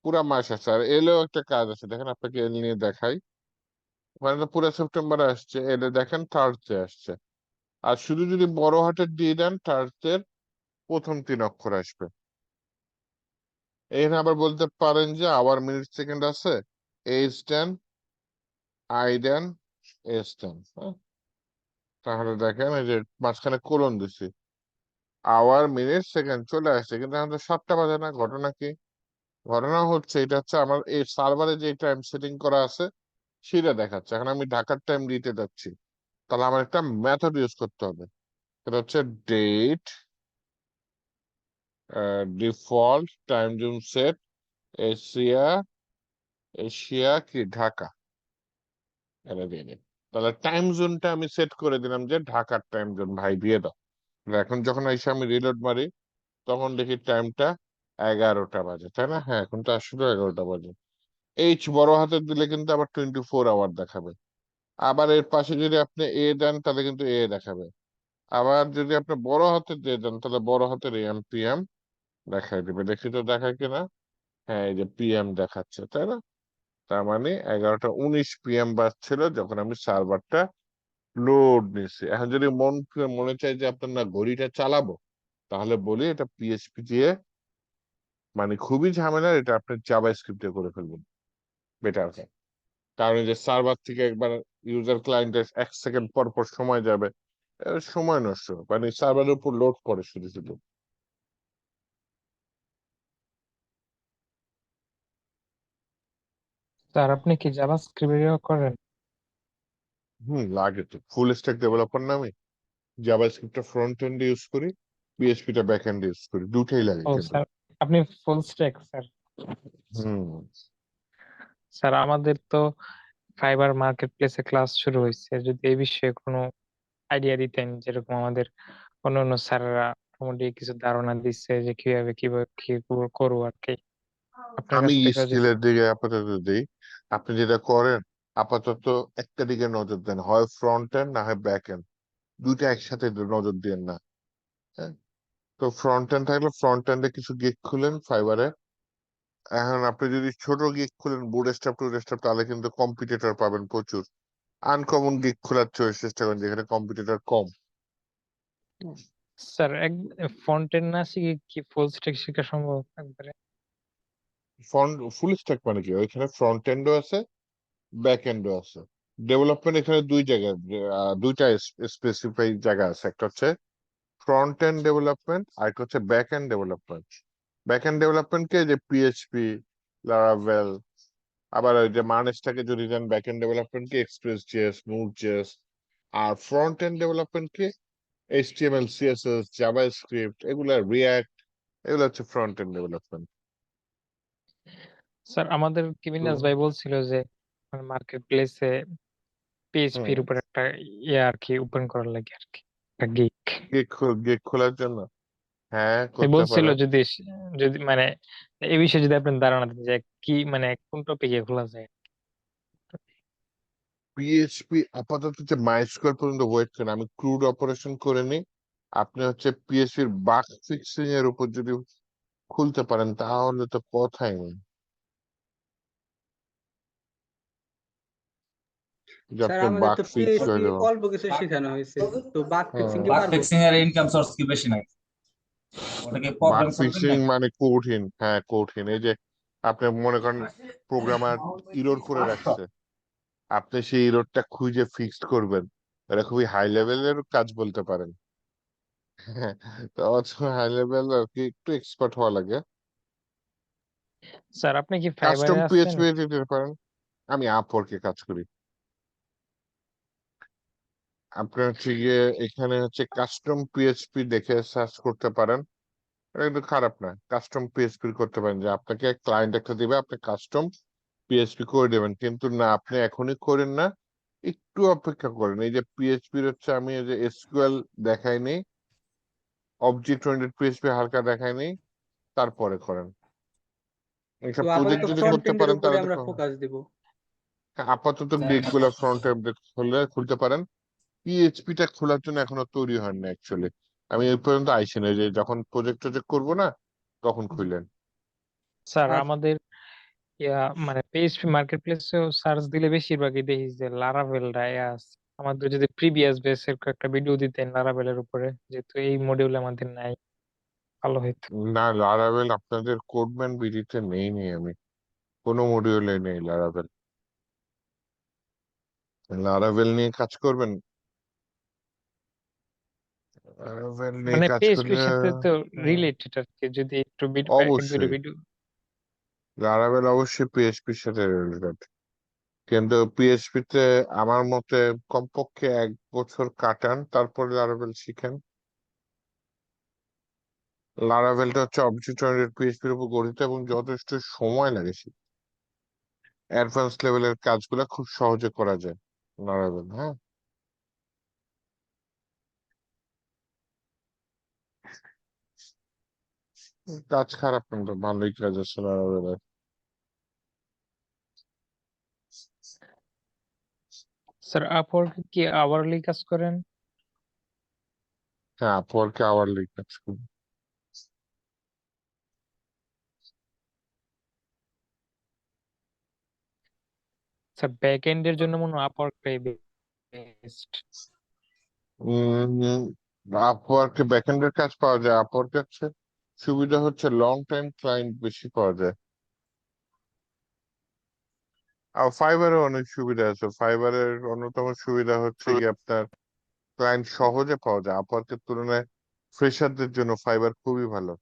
পুরা মাস আছে। আর এলেও একটা কাজ আছে, দেখেন আপনাকে এল নিয়ে দেখাই। মানে তো পুরো সেপ্টেম্বরে আসছে, এলে দেখেন থার্সডে আসছে। আর শুধু যদি বড় হাতের দিয়ে দেন, থার্সডের প্রথম 3 অক্ষর আসবে। এখানে আবার বলতে পারেন যে আওয়ার, মিনিট, সেকেন্ড আছে, এইচ দেন, আই দেন, এস দেন। হ্যাঁ, তাহলে দেখেন এই যে মাঝখানে কোলন দিছি, আওয়ার, মিনিট, সেকেন্ড চলে আসছে, কিন্তু এখন তো 7টা বাজে না। ঘটনা কি? ঘটনা হচ্ছে এটা হচ্ছে আমার এই সার্ভারে যে টাইম সেটিং করা আছে সেটা দেখাচ্ছে। এখন আমি ঢাকার টাইম দিতে যাচ্ছি, তাহলে আমার একটা মেথড ইউজ করতে হবে। সেটা হচ্ছে date default time zone set Asia, Asia কি ঢাকা, এটা দিয়ে দিন। তাহলে টাইম জোনটা আমি সেট করে দিলাম যে ঢাকার টাইম জোন ভাই দিয়ে দাও। এখন যখন এসে আমি রিলোড মারি তখন দেখি টাইমটা 11টা বাজে, তাই না? হ্যাঁ, এখন তো আসলে 11টা বাজে। এইচ বড় হাতের দিলে কিন্তু আবার 24 আওয়ার দেখাবে। আবার এর পাশে যদি আপনি এ দেন তাহলে কিন্তু এ দেখাবে। আবার যদি আপনি বড় হাতের দিয়ে দেন তাহলে বড় হাতের এম পিএম দেখাই দিবে। দেখি তো দেখায় কিনা। হ্যাঁ, এই যে পিএম দেখাচ্ছে, তাই না? তার মানে 11টা 19 PM বাজছিল যখন আমি সার্ভারটা লোড নিছি। এখন যদি মনে চাই যে আপনার না ঘড়িটা চালাবো, তাহলে বলি এটা পিএইচপি দিয়ে, মানে খুবই ঝামেলার, এটা আপনি জাভা স্ক্রিপ্টে করে ফেলবেন বেটার হয়। কারণ এই যে সার্ভার থেকে একবার ইউজার ক্লায়েন্টের 1 সেকেন্ড পর পর সময় যাবে, সময় নষ্ট, মানে সার্ভারের উপর লোড পড়ে শুধু শুধু। স্যার আপনি কি জাভাস্ক্রিপ্ট ব্যবহার করেন? লাগে তো। ফুল স্ট্যাক ডেভেলপার না আমি। জাভা স্ক্রিপ্টটা ফ্রন্ট এন্ড ইউজ করি, পিএইচপিটা ব্যাক এন্ড ইউজ করি, দুটাই লাগে ও কিন্তু। স্যার, আপনি ফুল স্ট্যাক স্যার। হুম। স্যার আমাদের তো ফাইবার মার্কেট প্লেসে ক্লাস শুরু হয়েছে, যদি এই বিষয়ে কোনো আইডিয়া দিতেন, যেরকম আমাদের অন্য অন্য স্যাররা মোটামুটি কিছু ধারণা দিচ্ছে যে কিভাবে কিভাবে কি করবো আর কি, আপনার আমি কাছ থেকে যদি। স্কিলের দিকে আপাতত দিই। আপনি যেটা করেন, আপাতত একটা দিকে নজর দেন, হয় ফ্রন্ট এন্ড না হয় ব্যাক এন্ড, দুইটা একসাথে নজর দিয়েন না। হ্যাঁ, তো ফ্রন্ট এন্ড থাকলে ফ্রন্ট এন্ডে কিছু গিগ খুলেন ফাইবারে। এখন আপনি যদি ছোট গিগ খুলেন বুটস্ট্র্যাপ টুটস্ট্র্যাপ, তাহলে কিন্তু কম্পিটিটর পাবেন প্রচুর। আনকমন গিগ খোলার চেষ্টা করেন যেখানে কম্পিটিটর কম। স্যার এক ফ্রন্ট এন্ড না শিখে কি ফুল স্ট্যাক শেখা সম্ভব একবারে? ফ্রন্ট ফুল স্ট্যাক মানে কি? ওইখানে ফ্রন্ট এন্ডও আছে, ব্যাক এন্ডও আছে। ডেভেলপমেন্ট এখানে দুই জায়গায়, দুইটা স্পেসিফাই জায়গা আছে। একটা হচ্ছে ফ্রন্ট এন্ড ডেভেলপমেন্ট আর একটা হচ্ছে back end development. Back end development কে যে পিএইচপি, লারাভেল, আবার ওই যে মানেজটাকে যদি দেন ব্যাক এন্ড ডেভেলপমেন্ট কে এক্সপ্রেস জেএস, নুড জেএস। আর ফ্রন্ট এন্ড ডেভেলপমেন্ট কে এইচটিএমএল, সিএসএস, জাভাস্ক্রিপ্ট, এগুলা রিয়াক্ট, এগুলো হচ্ছে ফ্রন্ট এন্ড ডেভেলপমেন্ট। স্যার আমাদের কিমিনাস ভাই বলছিল যে মার্কেট প্লেসে পিএইচপির হুম। উপর একটা ইয়ে আর কি ওপেন করার লাগে আর কি, একটা গিগ। গিগ খোলার জন্য হ্যাঁ ভাই করতে বলছিল পারেন। যদি যদি মানে এই বিষয়ে যদি আপনার ধারণা দিতেন যে কি মানে কোন টপিকে খোলা যায়। পিএইচপি আপাতত যে মাইস্কোয়ার পর্যন্ত ওয়েট করেন, আমি ক্রুড অপারেশন করে নিই। আপনি হচ্ছে পিএইচপির বাগ ফিক্সিং এর উপর যদি খুলতে পারেন তাহলে তো কথাই নেই, যে স্যার আপনার আমাদের বাগ তো ফিক্স পিএইচপি হয়ে যাবে। অল্প কিছু শেখানো হয়েছে, তো বাগ ফিক্সিং কি হ্যাঁ, বাগ পারবো? ফিক্সিং এর ইনকাম সোর্স কি বেশি নাকি? ওটা কি বাগ প্রবলেম সলভিং ফিক্সিং নাকি? মানে কঠিন, হ্যাঁ কঠিন। এই যে আপনি মনে করেন প্রোগ্রামার ইরর করে রাখছে, আপনি সেই ইররটা খুঁজে ফিক্সড করবেন, এটা খুবই হাই লেভেলের কাজ বলতে পারেন। হ্যাঁ, তো হাই লেভেল আর কি, একটু এক্সপার্ট হওয়া লাগে। স্যার আপনি কি ফাইবারে কাস্টম আছেন? পিএইচপি দিতে পারেন। আমি আপওয়ার্কে কাজ করি। আপনার হচ্ছে গিয়ে এখানে হচ্ছে কাস্টম পিএইচপি দেখে সার্চ করতে পারেন। এটা কিন্তু খারাপ না, কাস্টম পিএইচপি করতে পারেন, যে আপনাকে ক্লায়েন্ট একটা দিবে, আপনি কাস্টম পিএইচপি করে দেবেন। কিন্তু না, আপনি এখনই করেন না, একটু অপেক্ষা করেন। এই যে পিএইচপি হচ্ছে আমি এই যে এসকিউএল দেখাইনি, অবজেক্ট ওরিয়েন্টেড পিএইচপি হালকা দেখাইনি, তারপরে করেন। একটা তো প্রজেক্ট আপাতত যদি ফ্রন্ট করতে এন্ডের পারেন উপরে তাহলে তো আমরা ফোকাস দিব। আপাতত গিগ ফ্রন্ট এন্ড খুলতে পারেন। পিএইচপিটা খোলার জন্য এখনো তৈরি হয় না অ্যাকচুয়ালি। আমি এই পর্যন্ত আইসি না, যে যখন প্রজেক্ট টজেক্ট করবো না তখন খুললেন। স্যার আর আমাদের ইয়া মানে পিএইচপি মার্কেট প্লেসেও সার্চ দিলে বেশিরভাগই দেখি যে লারাভেল আছে। আমাদের যদি প্রিভিয়াস বেসের একটা ভিডিও দিতেন লারাভেলের উপরে, যেহেতু এই মডিউল আমাদের নাই, ভালো হইতো। না, লারাভেল আপনাদের কোডম্যান বিডিতে নেই আমি, কোনো মডিউলে নেই লারাভেল। লারাভেল নিয়ে কাজ করবেন, Laravel নিয়ে মানে কাজ পিএইচপির করলে সাথে তো হুম, রিলেটেড আর কি, যদি একটু এক দুটো অবশ্যই ভিডিও। লারাভেল অবশ্যই পিএইচপির সাথে রিলেটেড, কিন্তু পিএইচপি তে আমার মতে কমপক্ষে 1 বছর কাটান, তারপরে লারাভেল শিখেন। লারাভেলটা হচ্ছে অবজেক্ট ওরিয়েন্টেড পিএইচপির উপর গঠিত এবং যথেষ্ট সময় লাগে। অ্যাডভান্স লেভেলের কাজগুলো খুব সহজে করা যায় লারাভেল। হ্যাঁ, কাজ খারাপ কিন্তু ভালোই কাজ আছে লারাভেলের। স্যার আপওয়ার্কে কি আওয়ারলি কাজ করেন? হ্যাঁ, আপওয়ার্কে আওয়ারলি কাজ করি। স্যার ব্যাক এন্ডের জন্য মনে হয় আপওয়ার্কটাই বেস্ট। আপওয়ার্কে ব্যাকএন্ডের কাজ পাওয়া যায়, আপওয়ার্কে হচ্ছে সুবিধা হচ্ছে লং টাইম ক্লায়েন্ট বেশি পাওয়া যায়। আর ফাইবারের অনেক সুবিধা আছে। ফাইবারের অন্যতম সুবিধা হচ্ছে কি আপনার ক্লায়েন্ট সহজে পাওয়া যায়। আপওয়ার্কের তুলনায় ফ্রেশারদের জন্য ফাইবার খুবই ভালো।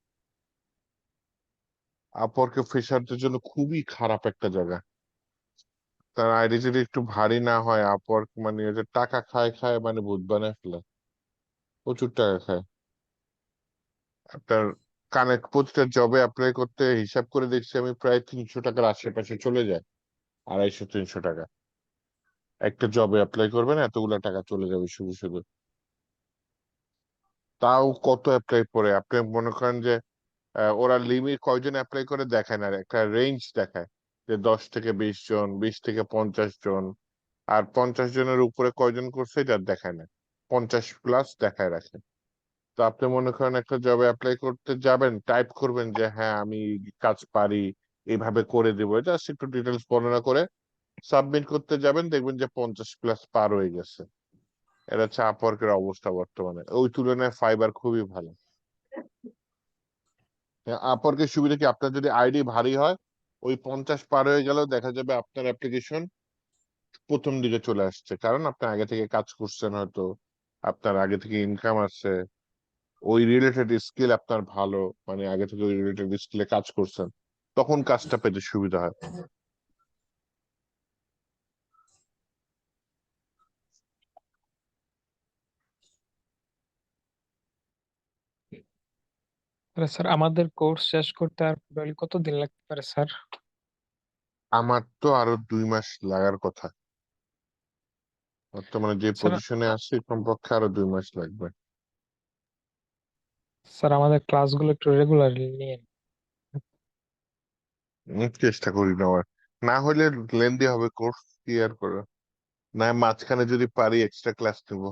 আপওয়ার্কে ফ্রেশারদের জন্য খুবই খারাপ একটা জায়গা। তার আইডি যদি একটু ভারী না হয়, আপওয়ার্ক মানে ওই যে টাকা খায় খায় মানে ভূত বানায় ফেলে, প্রচুর টাকা খায়। আপনার কানেক্ট প্রতিটা জবে অ্যাপ্লাই করতে হিসাব করে দেখছি আমি, প্রায় 300 টাকার আশেপাশে চলে যায়। 250-300 টাকা একটা জবে অ্যাপ্লাই করবেন, এতগুলা টাকা চলে যাবে শুধু শুধু। তাও কত অ্যাপ্লাই করে আপনি মনে করেন যে ওরা লিমিট কয়জন অ্যাপ্লাই করে দেখায় না, একটা রেঞ্জ দেখায় যে 10 থেকে 20 জন, 20 থেকে 50 জন। আর 50 জনের উপরে কয়জন করছে এটা দেখায় না, 50+ দেখায় রাখে। তো আপনি মনে করেন একটা জবে অ্যাপ্লাই করতে যাবেন, টাইপ করবেন যে হ্যাঁ আমি কাজ পারি, এইভাবে করে দিব, জাস্ট একটু ডিটেলস বর্ণনা করে সাবমিট করতে যাবেন, দেখবেন যে 50+ পার হয়ে গেছে। এটা হচ্ছে আপওয়ার্কের অবস্থা বর্তমানে। ওই তুলনায় ফাইবার খুবই ভালো। আপওয়ার্কের সুবিধা কি, আপনার যদি আইডি ভারী হয়, ওই 50 পার হয়ে গেলেও দেখা যাবে আপনার অ্যাপ্লিকেশন প্রথম দিকে চলে আসছে, কারণ আপনি আগে থেকে কাজ করছেন, হয়তো আপনার আগে থেকে ইনকাম আছে, ওই রিলেটেড স্কিল আপনার ভালো, মানে আগে থেকে ওই রিলেটেড স্কিলে কাজ করছেন, তখন কাজটা পেতে সুবিধা হয়। তাহলে স্যার আমাদের কোর্স শেষ করতে আর probably কতদিন লাগতে পারে স্যার? আমার তো আরো 2 মাস লাগার কথা, বর্তমানে যে স্যার পজিশনে আছি কমপক্ষে আরো 2 মাস লাগবে। স্যার আমাদের ক্লাসগুলো একটু রেগুলারলি নিয়ে। চেষ্টা করি নেওয়ার, না হলে লেন্দি হবে কোর্স, কি আর করা। না মাঝখানে যদি পারি এক্সট্রা ক্লাস নেব।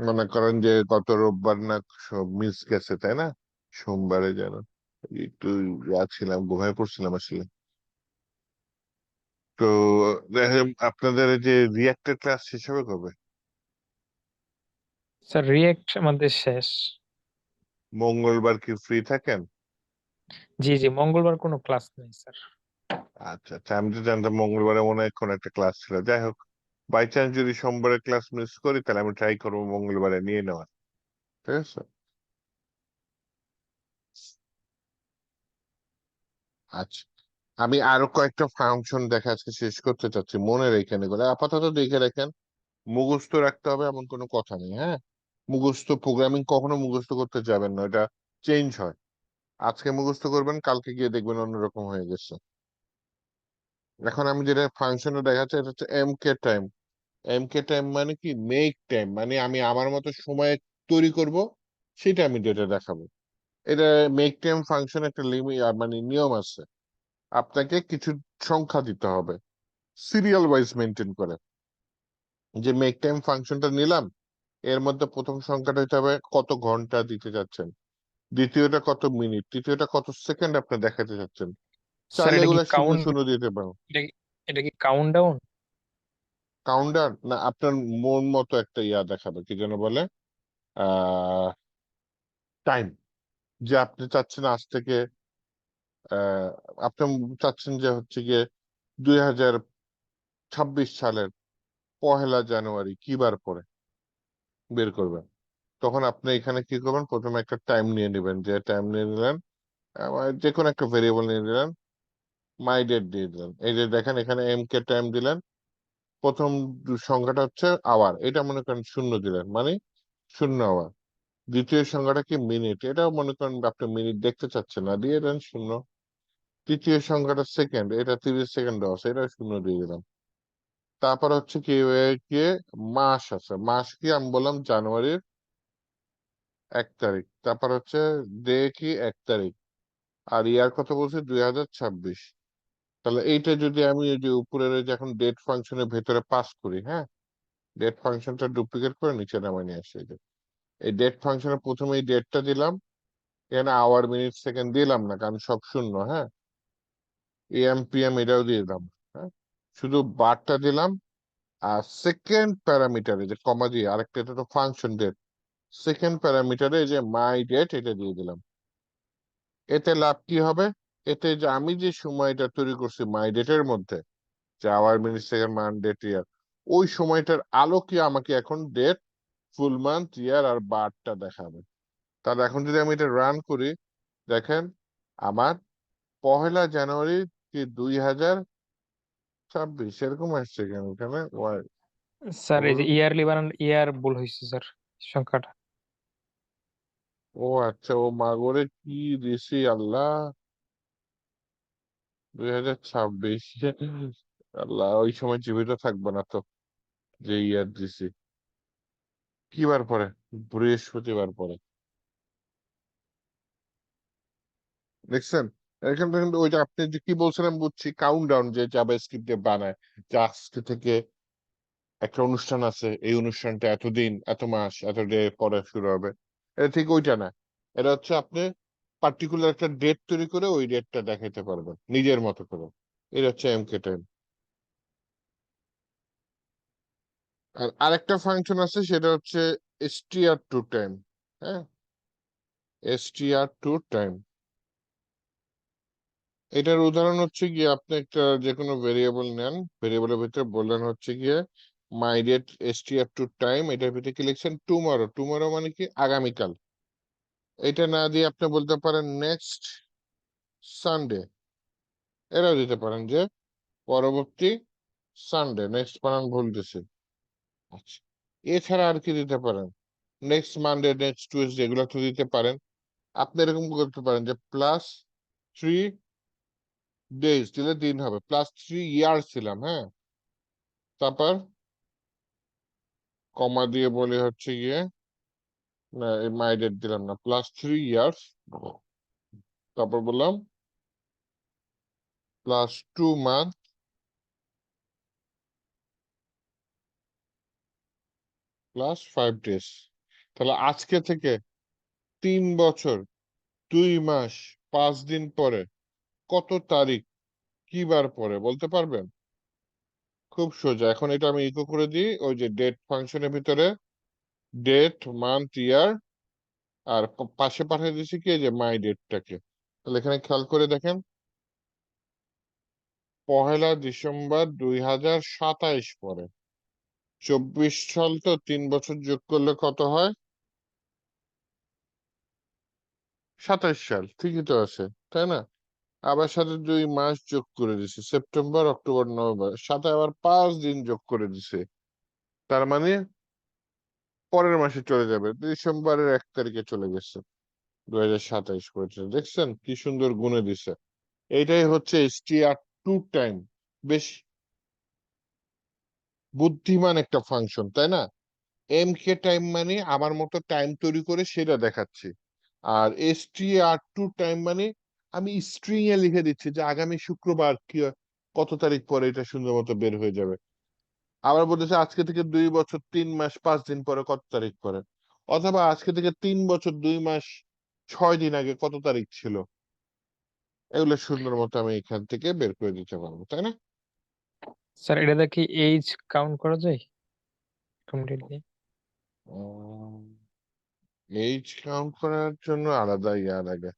মনে করেন যে গত রোববার না সব মিস গেছে, তাই না? সোমবারে যেন একটু ছিলাম, ঘুমায় পড়ছিলাম আসলে। তো দেখেন আপনাদের এই যে রিয়াক্টের ক্লাস শেষ হবে কবে? স্যার রিয়েক্ট আমাদের শেষ। মঙ্গলবার কি ফ্রি থাকেন? জি জি, মঙ্গলবার কোনো ক্লাস নেই স্যার। আচ্ছা আচ্ছা, আমি তো জানতাম মঙ্গলবারে মনে হয় কোনো একটা ক্লাস ছিল। যাই হোক, বাই চান্স যদি সোমবারের ক্লাস মিস করি, তাহলে আমি ট্রাই করবো মঙ্গলবারে নিয়ে নেওয়ার। ঠিক আছে। আচ্ছা, আমি আরো কয়েকটা ফাংশন দেখা আজকে শেষ করতে চাচ্ছি, মনে রেখে নেবেন, আপাতত দেখে রাখেন। মুখস্থ রাখতে হবে এমন কোনো কথা নেই, হ্যাঁ। মুখস্থ প্রোগ্রামিং কখনো মুখস্থ করতে যাবেন না, এটা চেঞ্জ হয়। আজকে মুখস্থ করবেন, কালকে গিয়ে দেখবেন অন্যরকম হয়ে গেছে। এখন আমি যেটা ফাংশনে দেখাচ্ছি, এটা হচ্ছে MK টাইম। MK টাইম মানে কি, মেক টাইম, মানে আমি আমার মতো সময় তৈরি করব, সেটা আমি ডেটা দেখাবো। এটা মেক টাইম ফাংশন একটা লিমিট মানে নিয়ম আছে। আপনাকে কিছু সংখ্যা দিতে হবে সিরিয়াল ওয়াইজ মেনটেন করে, যে মেক টাইম ফাংশনটা নিলাম, এর মধ্যে প্রথম সংখ্যাটা হতে হবে কত ঘন্টা দিতে যাচ্ছেন, দ্বিতীয়টা কত মিনিট, তৃতীয়টা কত সেকেন্ড আপনি দেখাতে চাচ্ছেন। স্যার চাইলে এটা কি এগুলা শূন্য কাউন্ট, শূন্য দিতে পারো। এটা কি কাউন্ট ডাউন? কাউন্টার না, আপনার মন মতো একটা ইয়া দেখাবে, কি যেন বলে, টাইম। যে আপনি চাচ্ছেন আজ থেকে আহ আপনি চাচ্ছেন যে হচ্ছে গিয়ে 2026 সালের 1লা জানুয়ারি কি বার পরে, বের করবেন। তখন আপনি এখানে কি করবেন, প্রথমে একটা টাইম নিয়ে নেবেন, যে টাইম নিয়ে নিলেন যে কোনো একটা ভেরিয়েবল নিয়ে নিলেন, মাই ডেট দিয়ে দিলেন। এই যে দেখেন এখানে এম কে টাইম দিলেন, প্রথম সংখ্যাটা হচ্ছে আওয়ার, এটা মনে করেন 0 দিলেন, মানে 0 আওয়ার। দ্বিতীয় সংখ্যাটা কি মিনিট, এটাও মনে করেন আপনি মিনিট দেখতে চাচ্ছেন না, দিয়ে দেন 0। তৃতীয় সংখ্যাটা সেকেন্ড, এটা 30 সেকেন্ড আছে, এটা 0 দিয়ে দিলাম। তারপর হচ্ছে কি কি মাস আছে, মাস কি আমি বললাম জানুয়ারির 1 তারিখ। তারপর হচ্ছে ডে কি 1 তারিখ। আর ইয়ার কথা বলছি 2026। তাহলে এইটা যদি আমি এই যে উপরের ওই যে এখন ডেট ফাংশনের ভেতরে পাস করি, হ্যাঁ, ডেট ফাংশনটা ডুপ্লিকেট করে নিচে নামাই নিয়ে আসি। এই ডেট ফাংশনে প্রথমে এই ডেটটা দিলাম, এখানে আওয়ার মিনিট সেকেন্ড দিলাম না, কারণ সব 0, হ্যাঁ। এএম পিএম এটাও দিয়ে দিলাম, হ্যাঁ, শুধু বারটা দিলাম। আর সেকেন্ড প্যারামিটারে যে কমা দিয়ে আরেকটা, এটা তো ফাংশন ডেট, সেকেন্ড প্যারামিটারে যে মাই ডেট এটা দিয়ে দিলাম। এতে লাভ কি হবে, এতে যে আমি যে সময়টা তৈরি করছি মাই ডেটের মধ্যে, যে hour minute second month date year, ওই সময়টার আলোকে আমাকে এখন ডেট, ফুল মান্থ, ইয়ার আর বারটা দেখাবে। তাহলে এখন যদি আমি এটা রান করি, দেখেন আমার 1লা জানুয়ারি কি 2026 এরকম আসছে কেন এখানে স্যার এই যে বলুন। ইয়ারলি বানান ইয়ার ভুল হয়েছে স্যার সংখ্যাটা। ও আচ্ছা, ও মাগরে কি দিছি আল্লাহ, 2026। আল্লাহ, ওই সময় জীবিত থাকবো না তো, যে ইয়ার দিছি। কি বার পরে, বৃহস্পতিবার পরে, দেখছেন। এখান থেকে কিন্তু ওইটা আপনি যে কি বলছেন আমি বুঝছি, কাউন্ট ডাউন যে জাভাস্ক্রিপ্ট দিয়ে বানায়, যে আজকে থেকে একটা অনুষ্ঠান আছে, এই অনুষ্ঠানটা এতদিন, এত মাস, এত ডে পরে শুরু হবে। এটা ঠিক ওইটা না। এটা হচ্ছে আপনি পার্টিকুলার একটা ডেট তৈরি করে ওই ডেটটা দেখাইতে পারবেন নিজের মতো করে। এটা হচ্ছে এমকে টাইম। আর আরেকটা ফাংশন আছে, সেটা হচ্ছে এসটিআর টু টাইম। হ্যাঁ, এসটিআর টু টাইম, এটার উদাহরণ হচ্ছে গিয়ে আপনি একটা যে কোনো ভেরিয়েবল নেন, ভেরিয়েবলের ভিতরে বললেন হচ্ছে গিয়ে my date STR to time, এটার ভিতরে কি লিখছেন টুমরো, টুমরো মানে কি আগামীকাল। এটা না দিয়ে আপনি বলতে পারেন নেক্সট সানডে, এরাও দিতে পারেন যে পরবর্তী সানডে, নেক্সট বানান ভুল দিছে। আচ্ছা, এছাড়া আর কি দিতে পারেন, নেক্সট মানডে, নেক্সট টুইসডে, এগুলো তো দিতে পারেন। আপনি এরকম করতে পারেন যে +3 ডেজ দিলে দিন হবে, +3 ইয়ার্স ছিলাম, হ্যাঁ। তারপর কমা দিয়ে বলি হচ্ছে গিয়ে, না মাই ডেট দিলাম না, +3 ইয়ার্স, তারপর বললাম +2 মান্থ, +5 ডেজ। তাহলে আজকে থেকে 3 বছর 2 মাস 5 দিন পরে কত তারিখ, কি বার পরে বলতে পারবেন? খুব সোজা। এখন এটা আমি ইকো করে দিই ওই যে ডেট ফাংশনের ভিতরে, ডেট মান্থ ইয়ার, আর পাশে পাঠিয়ে দিচ্ছি কি এই যে মাই ডেটটাকে। তাহলে এখানে খেয়াল করে দেখেন, 1লা ডিসেম্বর 2027 পরে, 24 সাল, তো 3 বছর যোগ করলে কত হয়? 27 সাল, ঠিকই তো আছে, তাই না? আবার সাথে 2 মাস যোগ করে দিছে, সেপ্টেম্বর অক্টোবর নভেম্বর, সাথে আবার 5 দিন যোগ করে দিছে। তার মানে পরের মাসে চলে যাবে, ডিসেম্বরের 1 তারিখে চলে গেছে, 2027 করেছে। দেখছেন কি সুন্দর গুণে দিছে। এইটাই হচ্ছে এসটিআর টু টাইম। বেশ বুদ্ধিমান একটা ফাংশন, তাই না? এমকে টাইম মানে আমার মতো টাইম তৈরি করে সেটা দেখাচ্ছি। আর এসটিআর টু টাইম মানে আমি স্ট্রিং এ লিখে দিচ্ছি যে আগামী শুক্রবার কি কত তারিখ পরে এটা সুন্দর মতো বের হয়ে যাবে। আবার বলতেছে আজকে থেকে 2 বছর 3 মাস 5 দিন পরে কত তারিখ পরে, অথবা আজকে থেকে 3 বছর 2 মাস 6 দিন আগে কত তারিখ ছিল, এগুলো সুন্দর মতো আমি এখান থেকে বের করে দিতে পারবো, তাই না? স্যার এটা কি এইজ কাউন্ট করা যায় কমপ্লিটলি? এইজ কাউন্ট করার জন্য আলাদা ইয়া লাগে,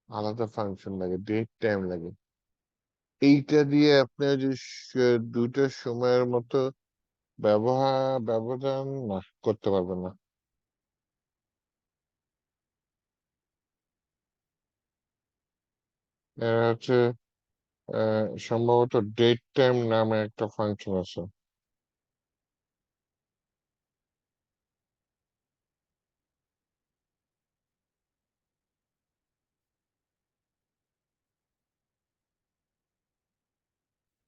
আলাদা ফাংশন লাগে, ডেট টাইম লাগে। এইটা দিয়ে আপনি ওই যে দুইটা সময়ের মতো ব্যবধান না করতে পারবেন না। এর হচ্ছে সম্ভবত ডেট টাইম নামে একটা ফাংশন আছে।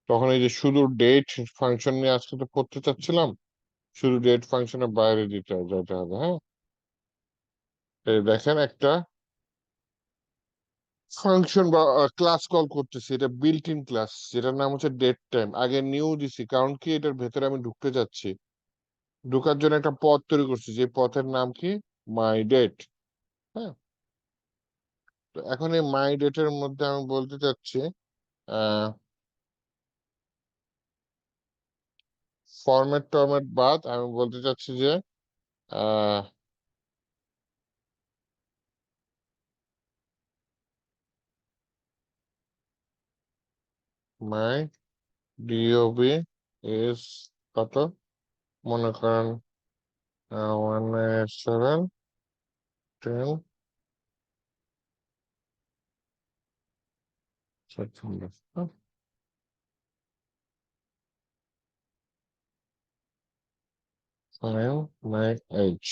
তখন এই যে শুধু ডেট ফাংশন নিয়ে আজকে তো পড়তে চাচ্ছিলাম, শুধু ডেট ফাংশনের বাইরে যেতে হবে। হ্যাঁ, এই দেখেন একটা ফাংশন বা ক্লাস কল করতেছি, এটা বিল্ট ইন ক্লাস, যেটার নাম হচ্ছে ডেট টাইম। আগে নিউ দিছি, কারণ কি এটার ভেতরে আমি ঢুকতে যাচ্ছি, ঢোকার জন্য একটা পথ তৈরি করছি, যে পথের নাম কি মাই ডেট। হ্যাঁ, তো এখন এই মাই ডেটের মধ্যে আমি বলতে চাচ্ছি ফরম্যাট টরম্যাট বাদ আমি বলতে চাচ্ছি যে মাই ডিওবি ইজ কত, মনে করেন 197 10 September. Find my age.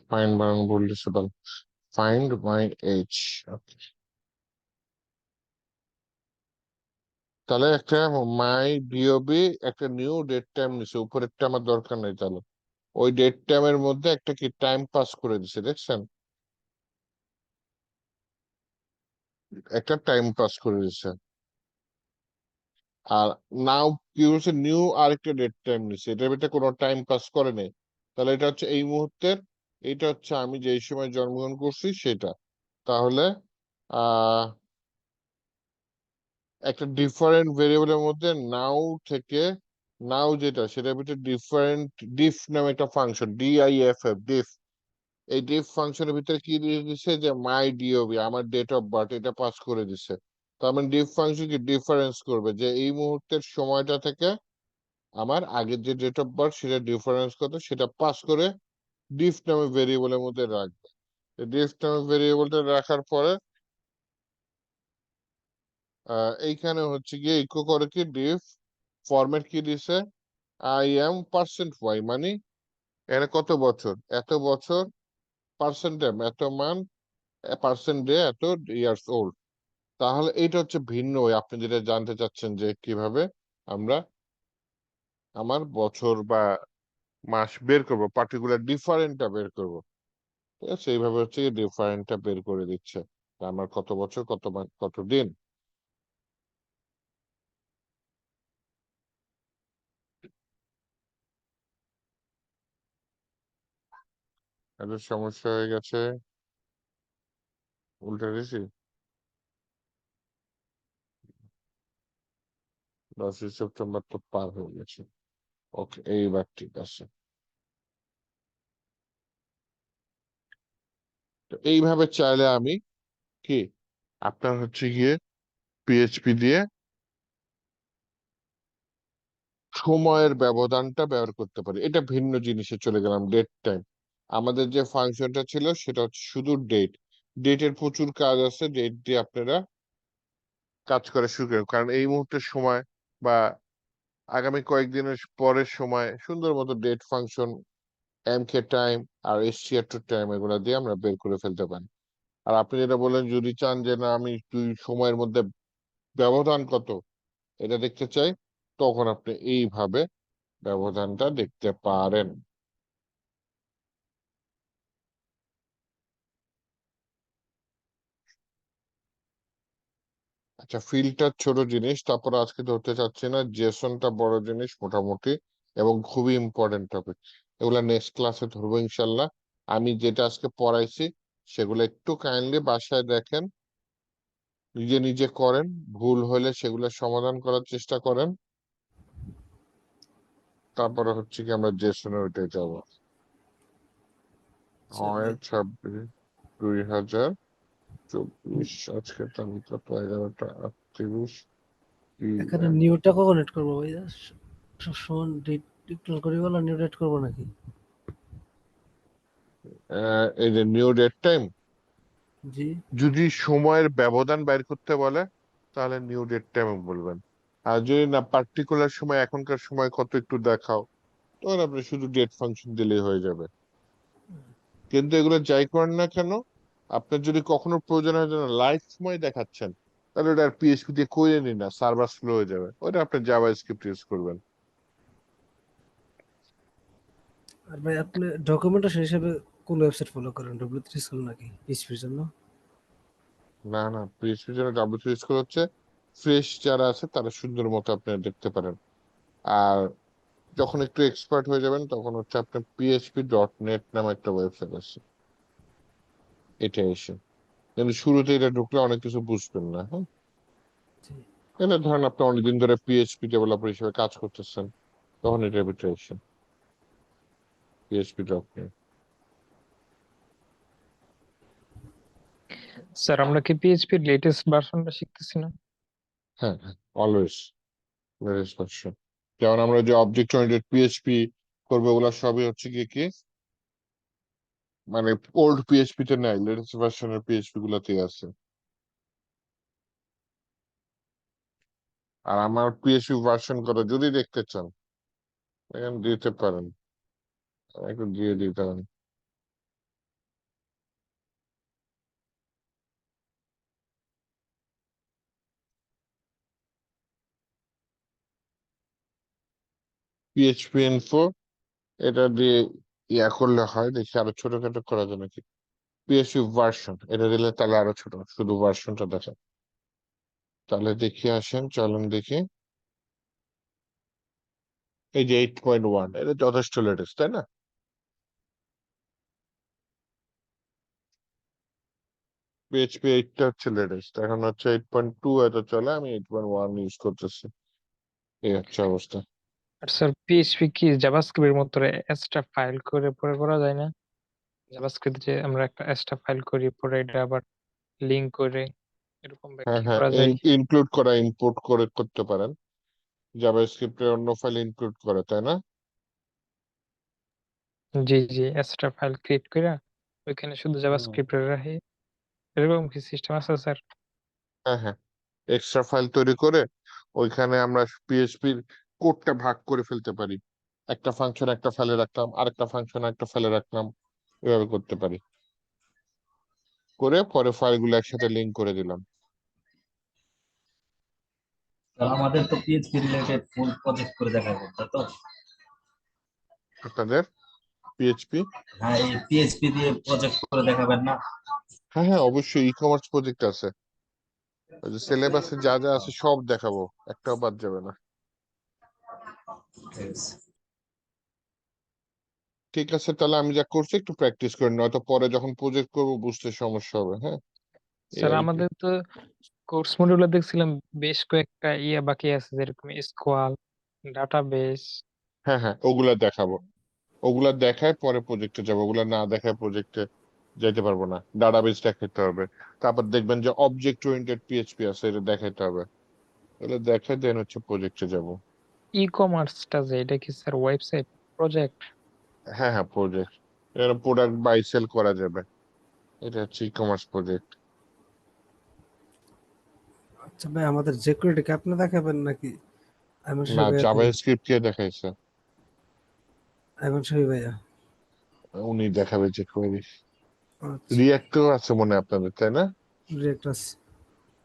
Find বানান বলতেছে, ফাইন্ড মাই এজ। তাহলে একটা মাই ডিওবি একটা নিউ ডেট টাইম নিছে, উপরেরটা আমার দরকার নেই। তাহলে ওই ডেট টাইমের মধ্যে একটা কি টাইম পাস করে দিছে, দেখছেন, একটা টাইম পাস করে দিছে। আর নাও কি হচ্ছে, নিউ আরেকটা ডেট টাইম নিছে, এটার ভিতরে কোনো টাইম পাস করে নেই। তাহলে এটা হচ্ছে এই মুহূর্তের, এটা হচ্ছে আমি যেই সময় জন্মগ্রহণ করছি সেটা। তাহলে আহ একটা ডিফারেন্ট ভেরিয়েবলের মধ্যে নাও থেকে, নাও যেটা সেটার ভিতরে ডিফারেন্ট ডিফ নামে একটা ফাংশন, ডিআইএফএফ ডিফ, এই ডিফ ফাংশনের ভিতরে কি দিয়ে দিছে, যে মাই ডিওবি আমার ডেট অফ বার্থ এটা পাস করে দিছে। তার মানে ডিফ ফাংশন কি ডিফারেন্স করবে, যে এই মুহূর্তের সময়টা থেকে আমার আগের যে ডেট অফ বার্থ সেটা ডিফারেন্স কত সেটা পাস করে ডিফ নামে ভেরিয়েবলের মধ্যে রাখবে। ডিফ নামে ভেরিয়েবলটা রাখার পরে এইখানে হচ্ছে গিয়ে ইকো করে কি ডিফ ফরম্যাট কি দিছে, আই এম পার্সেন্ট ওয়াই, মানে এখানে কত বছর, এত বছর, পার্সেন্ট এম এত মান, পার্সেন্ট ডে এত ইয়ার্স ওল্ড। তাহলে এটা হচ্ছে ভিন্ন ওয়ে, আপনি যেটা জানতে চাচ্ছেন যে কিভাবে আমরা আমার বছর বা মাস বের করব, পার্টিকুলার ডিফারেন্টটা বের করব। ঠিক আছে, এইভাবে হচ্ছে ডিফারেন্টটা বের করে দিচ্ছে, আমার কত বছর কত মাস কত দিন। একটা সমস্যা হয়ে গেছে, উল্টে দিছি, 10 সেপ্টেম্বর তো পার হয়ে গেছে। ওকে, এইবার ঠিক আছে। তো এইভাবে চাইলে আমি কি আপনার হচ্ছে গিয়ে পিএইচপি দিয়ে সময়ের ব্যবধানটা ব্যবহার করতে পারি। এটা ভিন্ন জিনিসে চলে গেলাম, ডেট টাইম। আমাদের যে ফাংশনটা ছিল সেটা হচ্ছে শুধু ডেট, ডেটের প্রচুর কাজ আছে, ডেট দিয়ে আপনারা কাজ করা শুরু করেন, কারণ এই মুহূর্তের সময় বা আগামী কয়েকদিনের পরের সময় সুন্দর মতো ডেট ফাংশন, এমকে টাইম আর এসটিআর টাইম এগুলা দিয়ে আমরা বের করে ফেলতে পারি। আর আপনি যেটা বললেন, যদি চান যে না আমি দুই সময়ের মধ্যে ব্যবধান কত এটা দেখতে চাই, তখন আপনি এইভাবে ব্যবধানটা দেখতে পারেন। আচ্ছা, ফিল্ডটা ছোট জিনিস, তারপর আজকে ধরতে চাচ্ছি না, জেসনটা বড় জিনিস মোটামুটি এবং খুবই ইম্পর্টেন্ট টপিক। এগুলা নেক্সট ক্লাসে ধরবো ইনশাল্লাহ। আমি যেটা আজকে পড়াইছি সেগুলো একটু কাইন্ডলি বাসায় দেখেন, নিজে নিজে করেন, ভুল হলে সেগুলো সমাধান করার চেষ্টা করেন। তারপরে হচ্ছে কি আমরা জেসনের ওইটাই যাবো। 6/26/2024, আজকে তারিখ কত, 11টা 38। এখানে নিউটা কখন এড করবো ভাই? সবসময় ডিক্লেয়ার করি বলা নিউ ডেট করবো নাকি? এই যে নিউ ডেট টাইম, জি। যদি সময়ের ব্যবধান বের করতে বলে তাহলে নিউ ডেট টাইম বলবেন। আর যদি না পার্টিকুলার সময়, এখনকার সময় কত একটু দেখাও, তখন আপনি শুধু ডেট ফাংশন দিলেই হয়ে যাবে। কিন্তু এগুলো যাই করেন না কেন, আপনার যদি কখনো প্রয়োজন হয় যেন লাইভ সময় দেখাচ্ছেন, তাহলে ওটা আর পিএইচপি দিয়ে করে নিন না, সার্ভার স্লো হয়ে যাবে, ওটা আপনি জাভা স্ক্রিপ্ট ইউজ করবেন। আর ভাই আপনি ডকুমেন্টেশন হিসেবে কোন ওয়েবসাইট ফলো করেন, W3 স্কুল নাকি পিএইচপির জন্য? না না, পিএইচপি জন্য ডাব্লিউ3 স্কুল হচ্ছে ফ্রেশ যারা আছে তারা সুন্দর মতো আপনি দেখতে পারেন। আর যখন একটু এক্সপার্ট হয়ে যাবেন তখন হচ্ছে আপনার php.net নামে একটা ওয়েবসাইট আছে, এটা এসে। কিন্তু শুরুতে এটা ঢুকলে অনেক কিছু বুঝবেন না, হ্যাঁ। জি। এটা ধরেন আপনি অনেকদিন ধরে পিএইচপি ডেভেলপার হিসেবে কাজ করতেছেন, তখন এটার ভিতরে এসে php.net। স্যার আমরা কি পিএইচপির লেটেস্ট ভার্সনটা শিখতেছি না? হ্যাঁ, অলওয়েজ লেটেস্ট ভার্সন। যেমন আমরা যে অবজেক্ট ওরিয়েন্টেড পিএইচপি করবো, ওগুলো সবই হচ্ছে গিয়ে কি মানে ওল্ড পিএইচপি তে নাই, লেটেস্ট ভার্সনের পিএইচপি গুলাতে আছে। আর আমার পিএইচপি ভার্সন করা যদি দেখতে চান, এখানে দিতে পারেন, একটু দিয়ে দিতে পারেন। পিএইচপি ইনফো, এটা দিয়ে ইয়া করলে হয়, দেখি আরো ছোটখাটো করা যায় নাকি। পিএইচপি ভার্সন এটা দিলে তাহলে আরো ছোট, শুধু ভার্সনটা দেখা। তাহলে দেখি, আসেন চলেন দেখি। এই যে 8.1, এটা যথেষ্ট লেটেস্ট, তাই না? পিএইচপি 8টা হচ্ছে লেটেস্ট, এখন হচ্ছে 8.2 এত চলে, আমি 8.1 ইউজ করতেছি। এই হচ্ছে অবস্থা। আর স্যার পিএইচপি কি জাভাস্ক্রিপ্টের মতো এক্সট্রা ফাইল করে পরে করা যায় না? জাভাস্ক্রিপ্ট যে আমরা একটা এক্সট্রা ফাইল করি পরে এটা আবার লিংক করে, এরকম হ্যাঁ কি হ্যাঁ, করা যায়? ইনক্লুড করা, ইম্পোর্ট করে করতে পারেন, জাভাস্ক্রিপ্টের অন্য ফাইল ইনক্লুড করে, তাই না? জি জি, এক্সট্রা ফাইল ক্রিয়েট করে ওইখানে শুধু হুম। জাভাস্ক্রিপ্ট রাখি, এরকম কি সিস্টেম আছে স্যার? হ্যাঁ হ্যাঁ, এক্সট্রা ফাইল তৈরি করে ওইখানে আমরা পিএইচপির কোডটা ভাগ করে ফেলতে পারি। একটা ফাংশন একটা ফাইলে রাখলাম, আরেকটা ফাংশন একটা ফাইলে রাখলাম, এভাবে করতে পারি, করে পরে ফাইলগুলো একসাথে লিংক করে দিলাম। তাহলে আমাদের তো পিএইচপি রিলেটেড ফুল প্রজেক্ট করে দেখাবো, তাই তো? আপনাদের পিএইচপি, হ্যাঁ, এই পিএইচপি দিয়ে প্রজেক্ট করে দেখাবেন না? হ্যাঁ হ্যাঁ অবশ্যই, ই কমার্স প্রজেক্ট আছে, ওই যে সিলেবাসে যা যা আছে সব দেখাবো, একটাও বাদ যাবে না। ঠিক আছে। ঠিক আছে, তাহলে আমি যা করছি একটু প্র্যাকটিস করে, নয়তো পরে যখন প্রজেক্ট করবো বুঝতে সমস্যা হবে, হ্যাঁ। এই স্যার আর কি। আমাদের তো কোর্স মডিউলে দেখছিলাম বেশ কয়েকটা বাকি আছে, যেরকম স্কোয়াল, ডাটাবেস। হ্যাঁ হ্যাঁ, ওগুলা দেখাবো, ওগুলা দেখায় পরে প্রজেক্টে যাবো, ওগুলা না দেখায় প্রজেক্টে যাইতে পারবো না। ডাটাবেস দেখাইতে হবে, তারপর দেখবেন যে অবজেক্ট ওরিয়েন্টেড পিএইচপি আছে, এটা দেখাইতে হবে, এগুলো দেখাই দেন হচ্ছে প্রজেক্টে যাব। ই কমার্সটা যে এটা কি স্যার ওয়েবসাইট প্রজেক্ট? হ্যাঁ হ্যাঁ, প্রজেক্ট, এখানে প্রোডাক্ট বাই সেল করা যাবে, এটা হচ্ছে ই কমার্স প্রজেক্ট। আচ্ছা ভাই, আমাদের সিকিউরিটি আপনি দেখাবেন নাকি আইমান না, শরীফ ভাইয়া জাভা তুমি? স্ক্রিপ্ট কে দেখাইছে, আইমান শরীফ ভাইয়া। উনি দেখাবে যে কোয়েরি। আচ্ছা। রিয়াক্টও আছে মনে হয় আপনাদের, তাই না? রিয়েক্ট।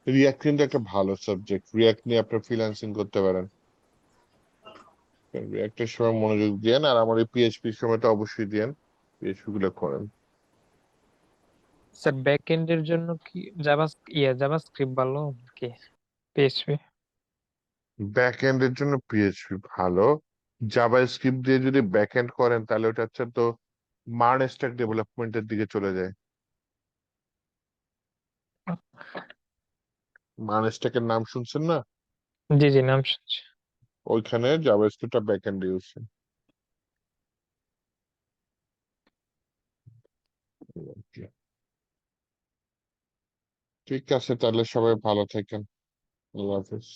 রিয়াক্ট কিন্তু একটা ভালো সাবজেক্ট, রিয়াক্ট নিয়ে আপনি ফ্রিল্যান্সিং করতে পারেন। রিয়াক্টের সময় মনোযোগ দিয়েন, আর আমার এই পিএইচপির সময় তো অবশ্যই দিয়েন, পিএইচপি গুলো করেন। স্যার ব্যাক এন্ডের জন্য কি জাভাস্ক্রিপ্ট ভালো নাকি পিএইচপি? ব্যাক এন্ডের জন্য পিএইচপি ভালো, জাভা স্ক্রিপ্ট দিয়ে যদি ব্যাক এন্ড করেন তাহলে ওটা হচ্ছে তো মার্ন স্ট্যাক ডেভেলপমেন্টের দিকে চলে যায়। মার্ন স্ট্যাকের নাম শুনছেন না? জি জি, নাম শুনছি। ওইখানে জাভা স্ক্রিপ্টটা ব্যাক এন্ড ইউজ। ঠিক আছে, তাহলে সবাই ভালো থাকেন, আল্লাহ হাফিজ।